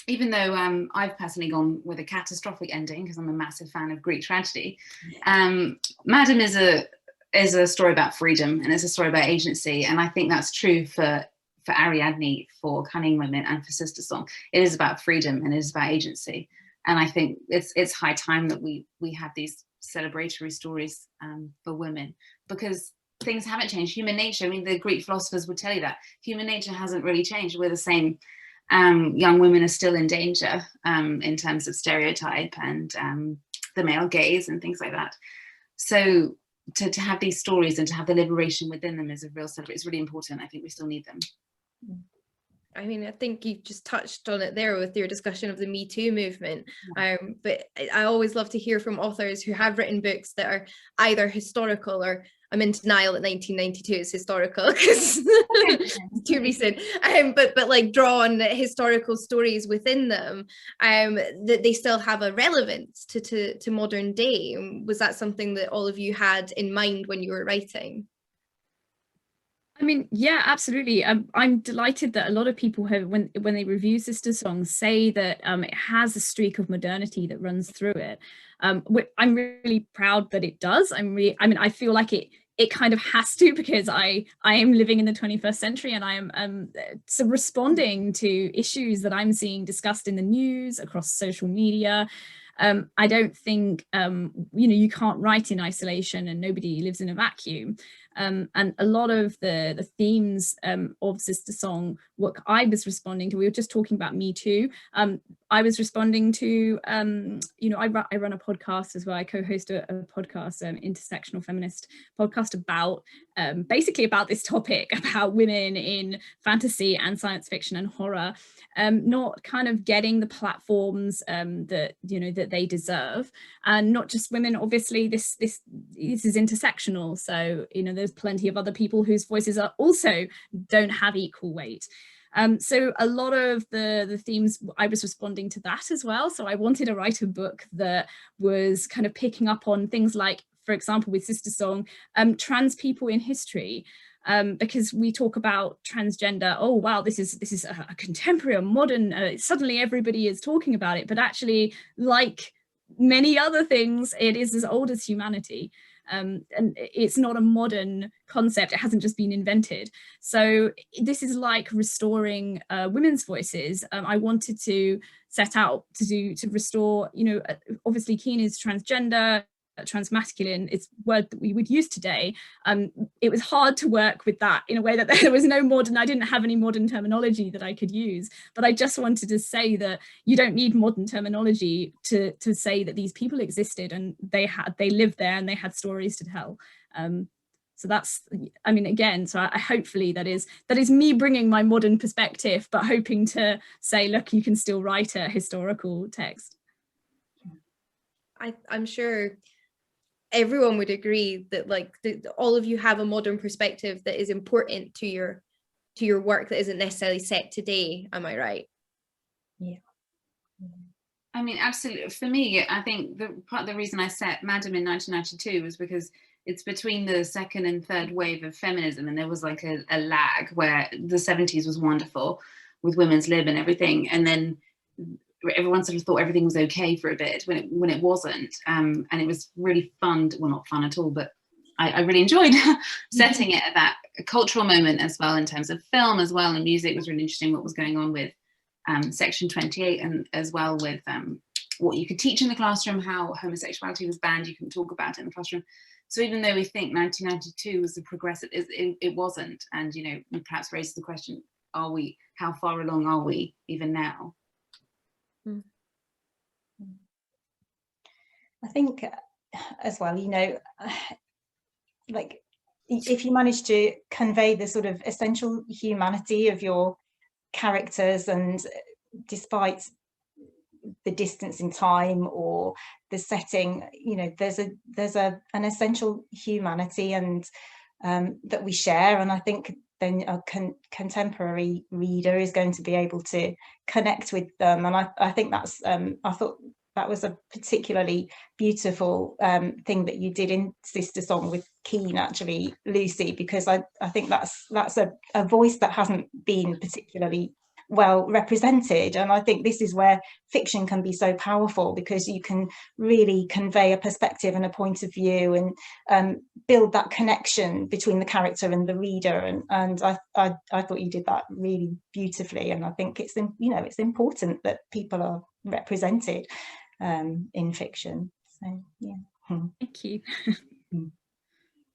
E: even though I've personally gone with a catastrophic ending, because I'm a massive fan of Greek tragedy, Madam is a story about freedom, and it's a story about agency. And I think that's true for Ariadne, for Cunning Women, and for Sister Song. It is about freedom and it is about agency. And I think it's high time that we have these celebratory stories for women, because things haven't changed. Human nature, I mean, the Greek philosophers would tell you that human nature hasn't really changed. We're the same. Young women are still in danger in terms of stereotype and the male gaze and things like that. So to have these stories and to have the liberation within them is a real celebration. It's really important. I think we still need them.
C: I mean, I think you just touched on it there with your discussion of the Me Too movement. But I always love to hear from authors who have written books that are either historical, or I'm in denial that 1992 is historical because it's too recent. But like draw on historical stories within them, that they still have a relevance to modern day. Was that something that all of you had in mind when you were writing?
F: I mean, yeah, absolutely. I'm delighted that a lot of people have, when they review Sister Song, say that it has a streak of modernity that runs through it. I'm really proud that it does. I feel like it kind of has to, because I am living in the 21st century, and I am so responding to issues that I'm seeing discussed in the news, across social media. I don't think, you can't write in isolation, and nobody lives in a vacuum. And a lot of the themes of Sister Song, what I was responding to, we were just talking about Me Too. I was responding to, I run a podcast as well. I co-host a podcast, intersectional feminist podcast, about basically about this topic, about women in fantasy and science fiction and horror, not kind of getting the platforms that that they deserve, and not just women. Obviously, this is intersectional, so there's plenty of other people whose voices are also don't have equal weight. So a lot of the themes, I was responding to that as well. So I wanted to write a book that was kind of picking up on things like, for example, with Sister Song, trans people in history, because we talk about transgender. Oh wow, this is a contemporary or modern. Suddenly everybody is talking about it, but actually, like many other things, it is as old as humanity. And it's not a modern concept. It hasn't just been invented. So this is like restoring women's voices. I wanted to set out to restore, obviously Keen is transgender, transmasculine, it's a word that we would use today. It was hard to work with that in a way that there was no modern, I didn't have any modern terminology that I could use, but I just wanted to say that you don't need modern terminology to say that these people existed and they lived there and they had stories to tell. So that's, again, so I hopefully that is me bringing my modern perspective, but hoping to say, look, you can still write a historical text.
C: I'm sure everyone would agree that all of you have a modern perspective that is important to your work that isn't necessarily set today. Am I right?
G: Yeah.
E: Absolutely. For me, I think part of the reason I set Madam in 1992 was because it's between the second and third wave of feminism, and there was like a lag where the 70s was wonderful with women's lib and everything, and then everyone sort of thought everything was okay for a bit when it wasn't, and it was really fun. Well, not fun at all, but I really enjoyed setting it at that cultural moment as well, in terms of film as well, and music. It was really interesting what was going on with Section 28, and as well with what you could teach in the classroom, how homosexuality was banned, you couldn't talk about it in the classroom. So even though we think 1992 was a progressive, it wasn't, and perhaps raises the question: how far along are we even now?
G: I think as well, like if you manage to convey the sort of essential humanity of your characters, and despite the distance in time or the setting, there's an essential humanity and that we share, and I think then a contemporary reader is going to be able to connect with them. And I think that's I thought that was a particularly beautiful thing that you did in Sister Song with Keen, actually, Lucy, because I think that's a voice that hasn't been particularly well represented, and I think this is where fiction can be so powerful, because you can really convey a perspective and a point of view, and build that connection between the character and the reader, and I thought you did that really beautifully, and I think it's important that people are represented in fiction. So yeah.
F: Thank you.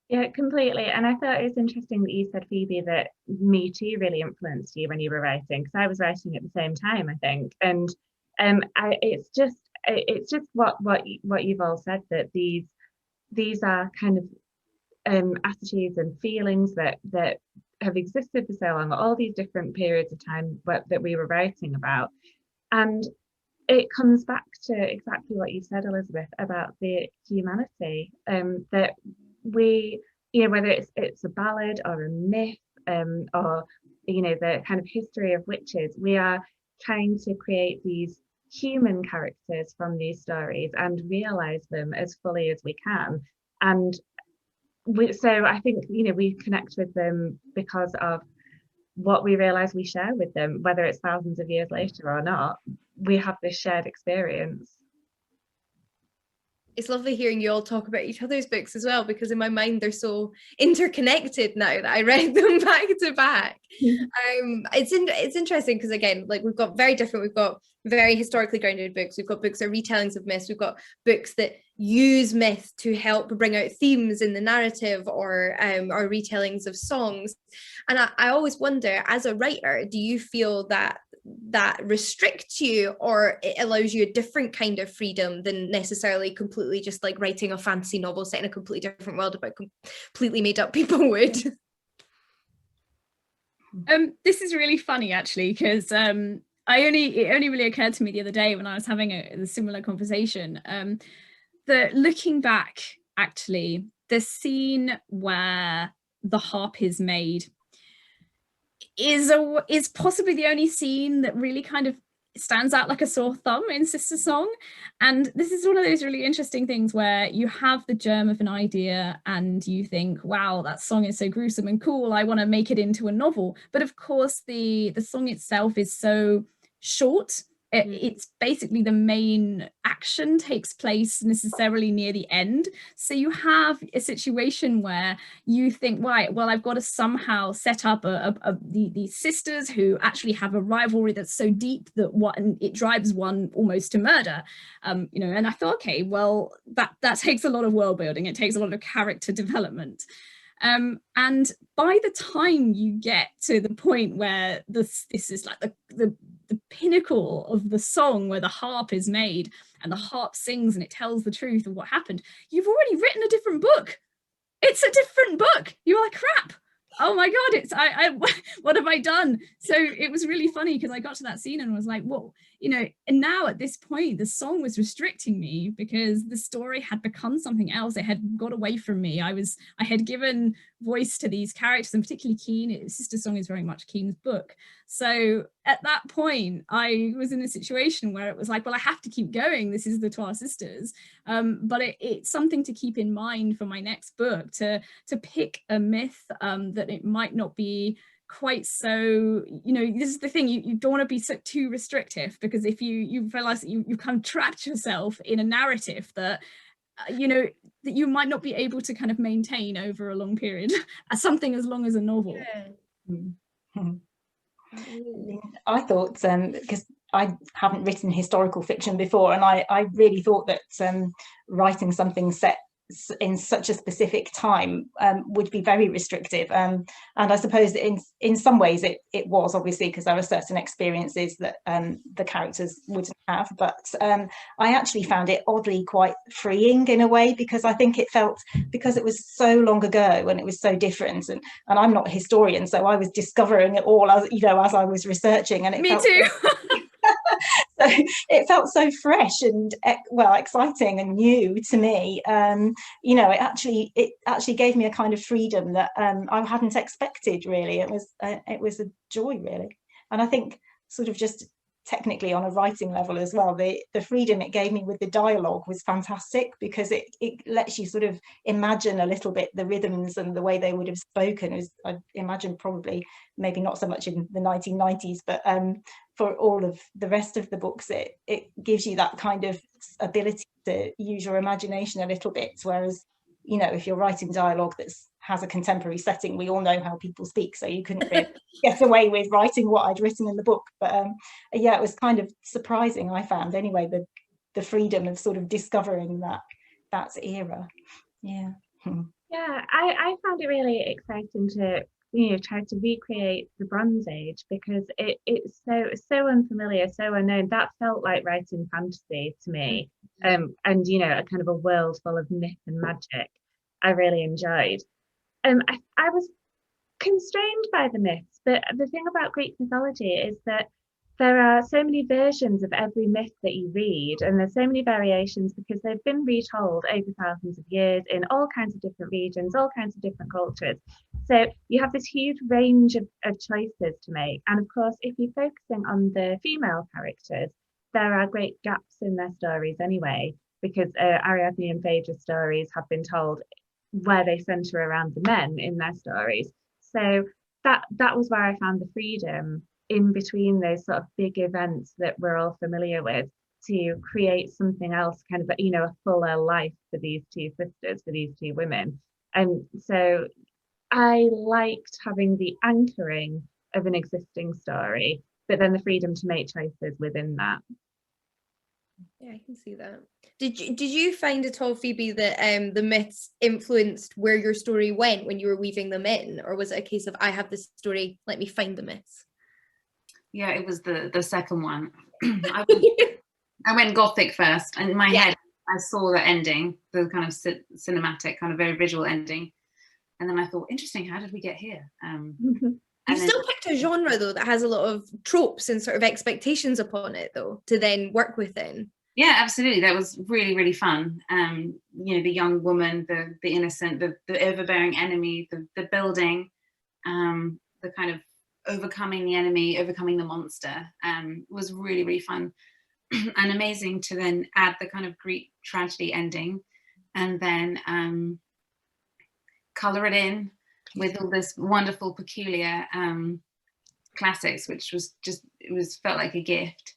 D: Yeah, completely. And I thought it was interesting that you said, Phoebe, that Me Too really influenced you when you were writing, because I was writing at the same time, I think. And it's just what you've all said, that these are kind of attitudes and feelings that have existed for so long, all these different periods of time that we were writing about. And it comes back to exactly what you said, Elizabeth, about the humanity, that we, whether it's a ballad or a myth, or the kind of history of witches, we are trying to create these human characters from these stories and realize them as fully as we can. And so I think we connect with them because of what we realize we share with them, whether it's thousands of years later or not. We have this shared experience.
C: It's lovely hearing you all talk about each other's books as well, because in my mind they're so interconnected now that I read them back to back. It's interesting because, again, like, we've got very historically grounded books, we've got books that are retellings of myths, we've got books that use myth to help bring out themes in the narrative or retellings of songs. And I always wonder, as a writer, do you feel that restricts you, or it allows you a different kind of freedom than necessarily completely just like writing a fantasy novel set in a completely different world about completely made up people would?
F: This is really funny actually, because it only really occurred to me the other day when I was having a similar conversation, that looking back, actually, the scene where the harp is made is possibly the only scene that really kind of stands out like a sore thumb in Sister Song. And this is one of those really interesting things where you have the germ of an idea and you think, wow, that song is so gruesome and cool, I want to make it into a novel. But of course the song itself is so short. It's basically the main action takes place necessarily near the end. So you have a situation where you think, right, well, I've got to somehow set up these sisters who actually have a rivalry that's so deep that it drives one almost to murder. And I thought, okay, well, that takes a lot of world building. It takes a lot of character development. And by the time you get to the point where this is like the pinnacle of the song, where the harp is made and the harp sings and it tells the truth of what happened, you've already written a different book. It's a different book. You're like, crap. Oh my God, what have I done? So it was really funny because I got to that scene and was like, whoa, and now at this point, the song was restricting me because the story had become something else. It had got away from me. I had given voice to these characters, and particularly Keen. Sister Song is very much Keen's book. So at that point, I was in a situation where it was like, well, I have to keep going. This is the Trois Sisters. But it's something to keep in mind for my next book, to pick a myth that it might not be quite so, this is the thing, you don't want to be too restrictive, because if you realize that you've kind of trapped yourself in a narrative that that you might not be able to kind of maintain over a long period, something as long as a novel.
G: Yeah. I thought, because I haven't written historical fiction before, and I really thought that writing something set in such a specific time would be very restrictive, and I suppose in some ways it was, obviously, because there are certain experiences that the characters wouldn't have, but I actually found it oddly quite freeing in a way, because I think it felt, because it was so long ago and it was so different, and I'm not a historian, so I was discovering it all as I was researching, and
F: Me too.
G: So it felt so fresh and exciting and new to me. It actually gave me a kind of freedom that I hadn't expected, really. It was a joy, really. And I think sort of just technically on a writing level as well, the freedom it gave me with the dialogue was fantastic, because it lets you sort of imagine a little bit the rhythms and the way they would have spoken. I imagine probably maybe not so much in the 1990s, but for all of the rest of the books, it gives you that kind of ability to use your imagination a little bit, whereas if you're writing dialogue that has a contemporary setting, we all know how people speak, so you couldn't really get away with writing what I'd written in the book. But it was kind of surprising, I found anyway, the freedom of sort of discovering that era. Yeah.
D: I found it really exciting to try to recreate the Bronze Age, because it's so unfamiliar, so unknown. That felt like writing fantasy to me, and a kind of a world full of myth and magic. I really enjoyed. I was constrained by the myths, but the thing about Greek mythology is that there are so many versions of every myth that you read, and there's so many variations because they've been retold over thousands of years in all kinds of different regions, all kinds of different cultures. So you have this huge range of choices to make. And of course, if you're focusing on the female characters, there are great gaps in their stories anyway, because Ariadne and Phaedra's stories have been told where they centre around the men in their stories. So that was where I found the freedom in between those sort of big events that we're all familiar with, to create something else, kind of a fuller life for these two sisters, for these two women. And so I liked having the anchoring of an existing story, but then the freedom to make choices within that.
C: Yeah, I can see that. Did you find at all, Phoebe, that the myths influenced where your story went when you were weaving them in, or was it a case of I have this story, let me find the myths?
E: Yeah, it was the second one. I went gothic first, and in my
C: Yeah.
E: head I saw the ending, the kind of cinematic, kind of very visual ending, and then I thought, interesting, how did we get here?
C: You
E: And then-
C: still picked a genre though that has a lot of tropes and sort of expectations upon it though to then work within.
E: Yeah, absolutely. That was really, really fun. You know, the young woman, the innocent, the overbearing enemy, the building, the kind of overcoming the enemy, overcoming the monster, was really, really fun and amazing to then add the kind of Greek tragedy ending and then color it in with all this wonderful, peculiar classics, which was just, felt like a gift.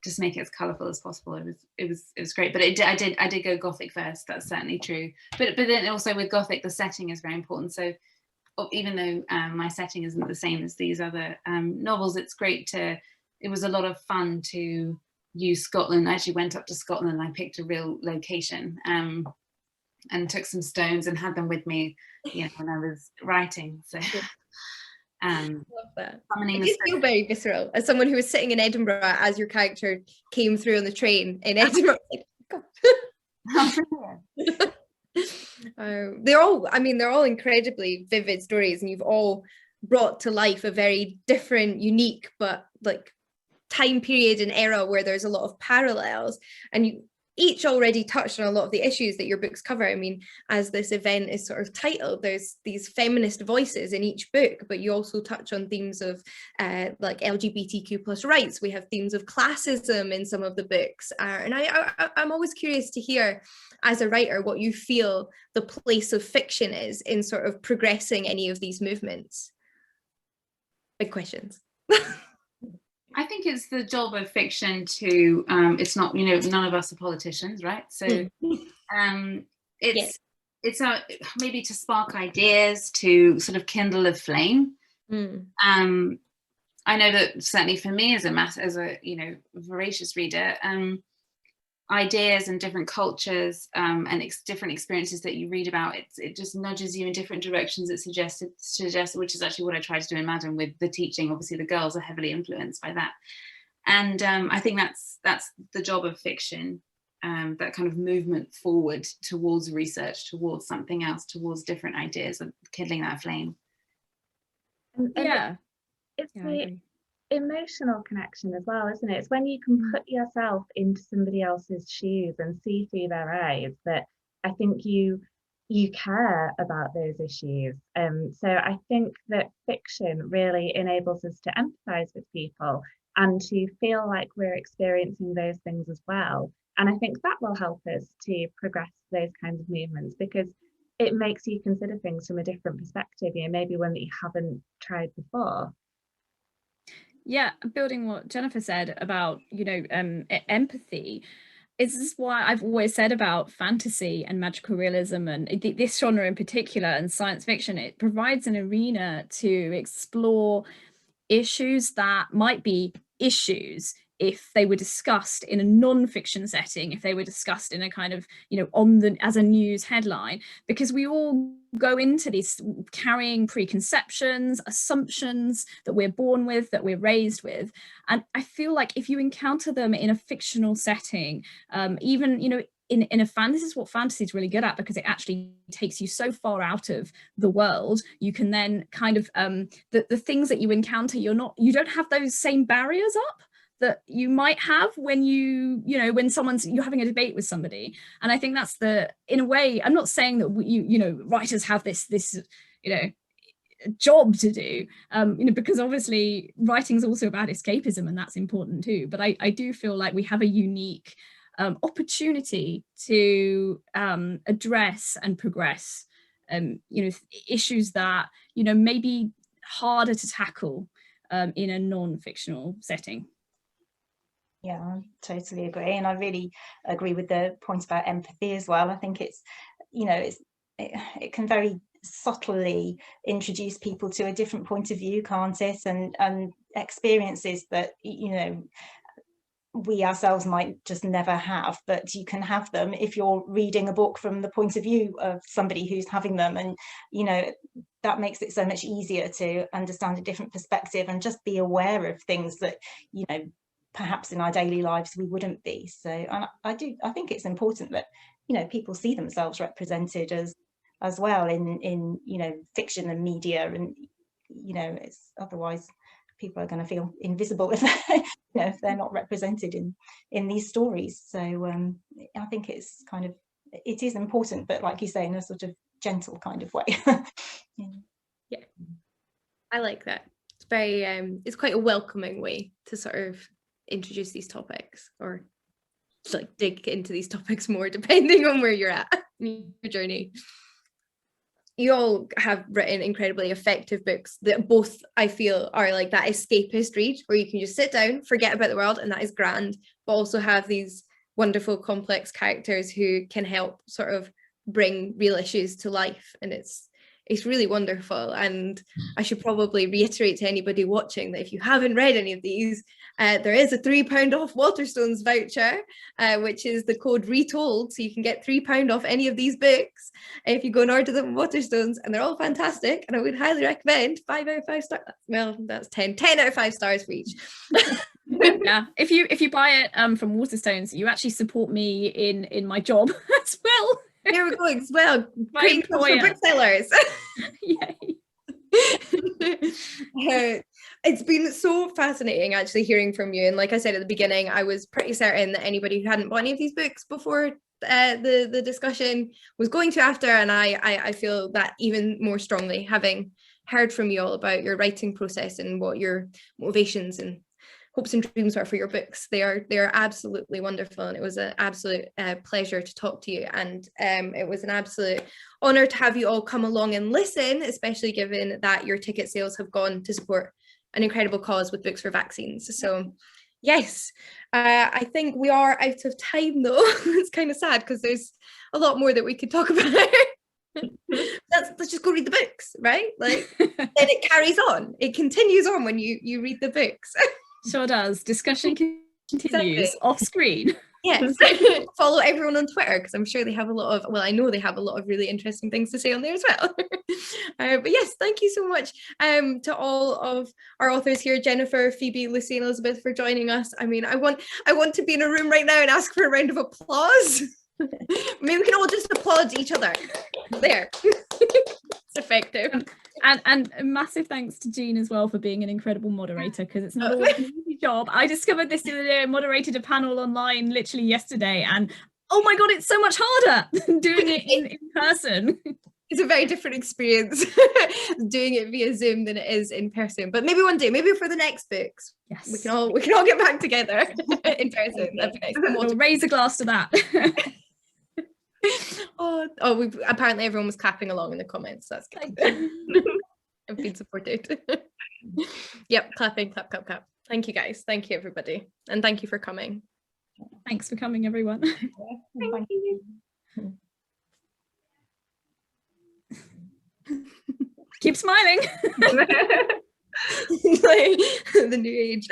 E: Just make it as colorful as possible. It was great, but I did go gothic first. That's certainly true. But then also with gothic, the setting is very important. So even though my setting isn't the same as these other novels, it's great to. It was a lot of fun to use Scotland. I actually went up to Scotland and I picked a real location and took some stones and had them with me, you know, when I was writing. So.
C: Love that.
E: Summoning
C: It
E: the
C: did feel very visceral as someone who was sitting in Edinburgh as your character came through on the train in Edinburgh. They're all incredibly vivid stories, and you've all brought to life a very different, unique, but like time period and era where there's a lot of parallels, and you each already touched on a lot of the issues that your books cover. I mean, as this event is sort of titled, there's these feminist voices in each book, but you also touch on themes of like LGBTQ plus rights. We have themes of classism in some of the books. And I'm always curious to hear, as a writer, what you feel the place of fiction is in sort of progressing any of these movements. Big questions.
E: I think it's the job of fiction to, it's not, you know, none of us are politicians, right? So it's maybe to spark ideas, to sort of kindle a flame. I know that certainly for me as a you know, voracious reader, ideas and different cultures and different experiences that you read about, it just nudges you in different directions. It suggests, which is actually what I try to do in Madam with the teaching. Obviously the girls are heavily influenced by that, and I think that's the job of fiction, that kind of movement forward towards research, towards something else, towards different ideas, and kindling that flame.
F: Yeah,
D: it's
F: I
D: the
F: agree.
D: emotional connection as well, isn't it? It's when you can put yourself into somebody else's shoes and see through their eyes that I think you care about those issues. So I think that fiction really enables us to empathize with people and to feel like we're experiencing those things as well. And I think that will help us to progress those kinds of movements, because it makes you consider things from a different perspective, you know, maybe one that you haven't tried before.
F: Yeah, building what Jennifer said about, you know, empathy, is why I've always said about fantasy and magical realism and this genre in particular and science fiction. It provides an arena to explore issues that might be issues if they were discussed in a non-fiction setting, if they were discussed in a kind of, you know, as a news headline, because we all go into this carrying preconceptions, assumptions that we're born with, that we're raised with. And I feel like if you encounter them in a fictional setting, even, you know, in a fan, this is what fantasy is really good at, because it actually takes you so far out of the world. You can then kind of the things that you encounter, you don't have those same barriers up that you might have when you're having a debate with somebody. And I think that's in a way, I'm not saying that you know, writers have this you know, job to do, you know, because obviously writing is also about escapism, and that's important too. But I do feel like we have a unique opportunity to address and progress, you know, issues that, you know, may be harder to tackle in a non-fictional setting.
G: Yeah, I totally agree, and I really agree with the point about empathy as well. I think it's, you know, it can very subtly introduce people to a different point of view, can't it? And experiences that, you know, we ourselves might just never have, but you can have them if you're reading a book from the point of view of somebody who's having them. And that makes it so much easier to understand a different perspective and just be aware of things that perhaps in our daily lives we wouldn't be. So, and I think it's important that people see themselves represented as well in fiction and media, and it's otherwise people are going to feel invisible if they're not represented in these stories. So I think it is important, but like you say, in a sort of gentle kind of way.
C: Yeah, I like that. It's very it's quite a welcoming way to sort of introduce these topics, or like dig into these topics more, depending on where you're at in your journey. You all have written incredibly effective books that both, I feel, are like that escapist read where you can just sit down, forget about the world, and that is grand, but also have these wonderful complex characters who can help sort of bring real issues to life. And it's really wonderful. And I should probably reiterate to anybody watching that if you haven't read any of these, there is a £3 off Waterstones voucher, which is the code RETOLD, so you can get £3 off any of these books if you go and order them at Waterstones, and they're all fantastic, and I would highly recommend. 5 out of 5 stars. Well, that's 10 out of 5 stars for each.
F: Yeah, if you buy it from Waterstones, you actually support me in my job as well.
C: There we go as well.
F: My
C: Great for booksellers.
F: Yay.
C: It's been so fascinating actually hearing from you, and like I said at the beginning, I was pretty certain that anybody who hadn't bought any of these books before the discussion was going to after, and I feel that even more strongly having heard from you all about your writing process and what your motivations and hopes and dreams are for your books. They are absolutely wonderful, and it was an absolute pleasure to talk to you, and it was an absolute honor to have you all come along and listen, especially given that your ticket sales have gone to support an incredible cause with Books for Vaccines. So yes, I think we are out of time though. It's kind of sad because there's a lot more that we could talk about. Let's just go read the books, right? Like then it carries on, it continues on when you read the books.
F: Sure does. Discussion continues
C: Exactly.
F: off screen.
C: Yes. Follow everyone on Twitter, because I'm sure they have a lot of, well, I know they have a lot of really interesting things to say on there as well. But yes, thank you so much to all of our authors here, Jennifer, Phoebe, Lucy and Elizabeth, for joining us. I mean, I want to be in a room right now and ask for a round of applause. Maybe we can all just applaud each other. There. It's effective.
F: And a massive thanks to Jean as well for being an incredible moderator, because it's not always an easy job. I discovered this the other day. I moderated a panel online literally yesterday, and oh my god, it's so much harder than doing it in person.
C: It's a very different experience doing it via Zoom than it is in person. But maybe one day, maybe for the next books,
F: Yes,
C: we can all get back together in person. That'd be nice.
F: We'll raise a glass to that.
C: Oh, apparently everyone was clapping along in the comments. So that's good. I've been supported. Yep, clapping, clap, clap, clap. Thank you guys. Thank you everybody, and thank you for coming.
F: Thanks for coming, everyone.
G: Thank you.
F: Keep smiling.
C: Like the new age.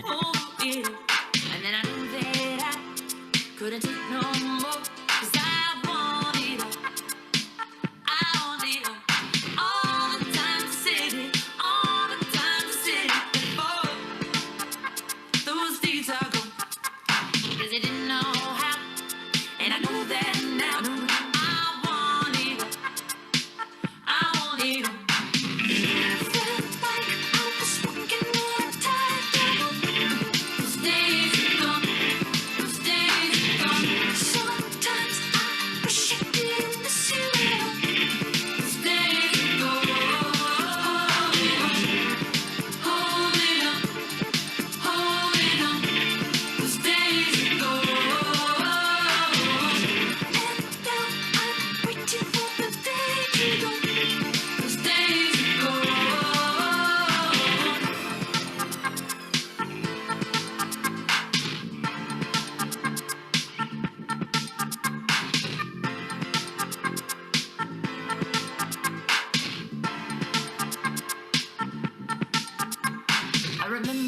B: Oh, yeah. And then I knew that I couldn't take no more, 'cause I want it all the time to sit it, all the time to sit it before those days are gone, 'cause I didn't know how, and I know that now. I want it all. I felt like I was walking on a tightrope. I remember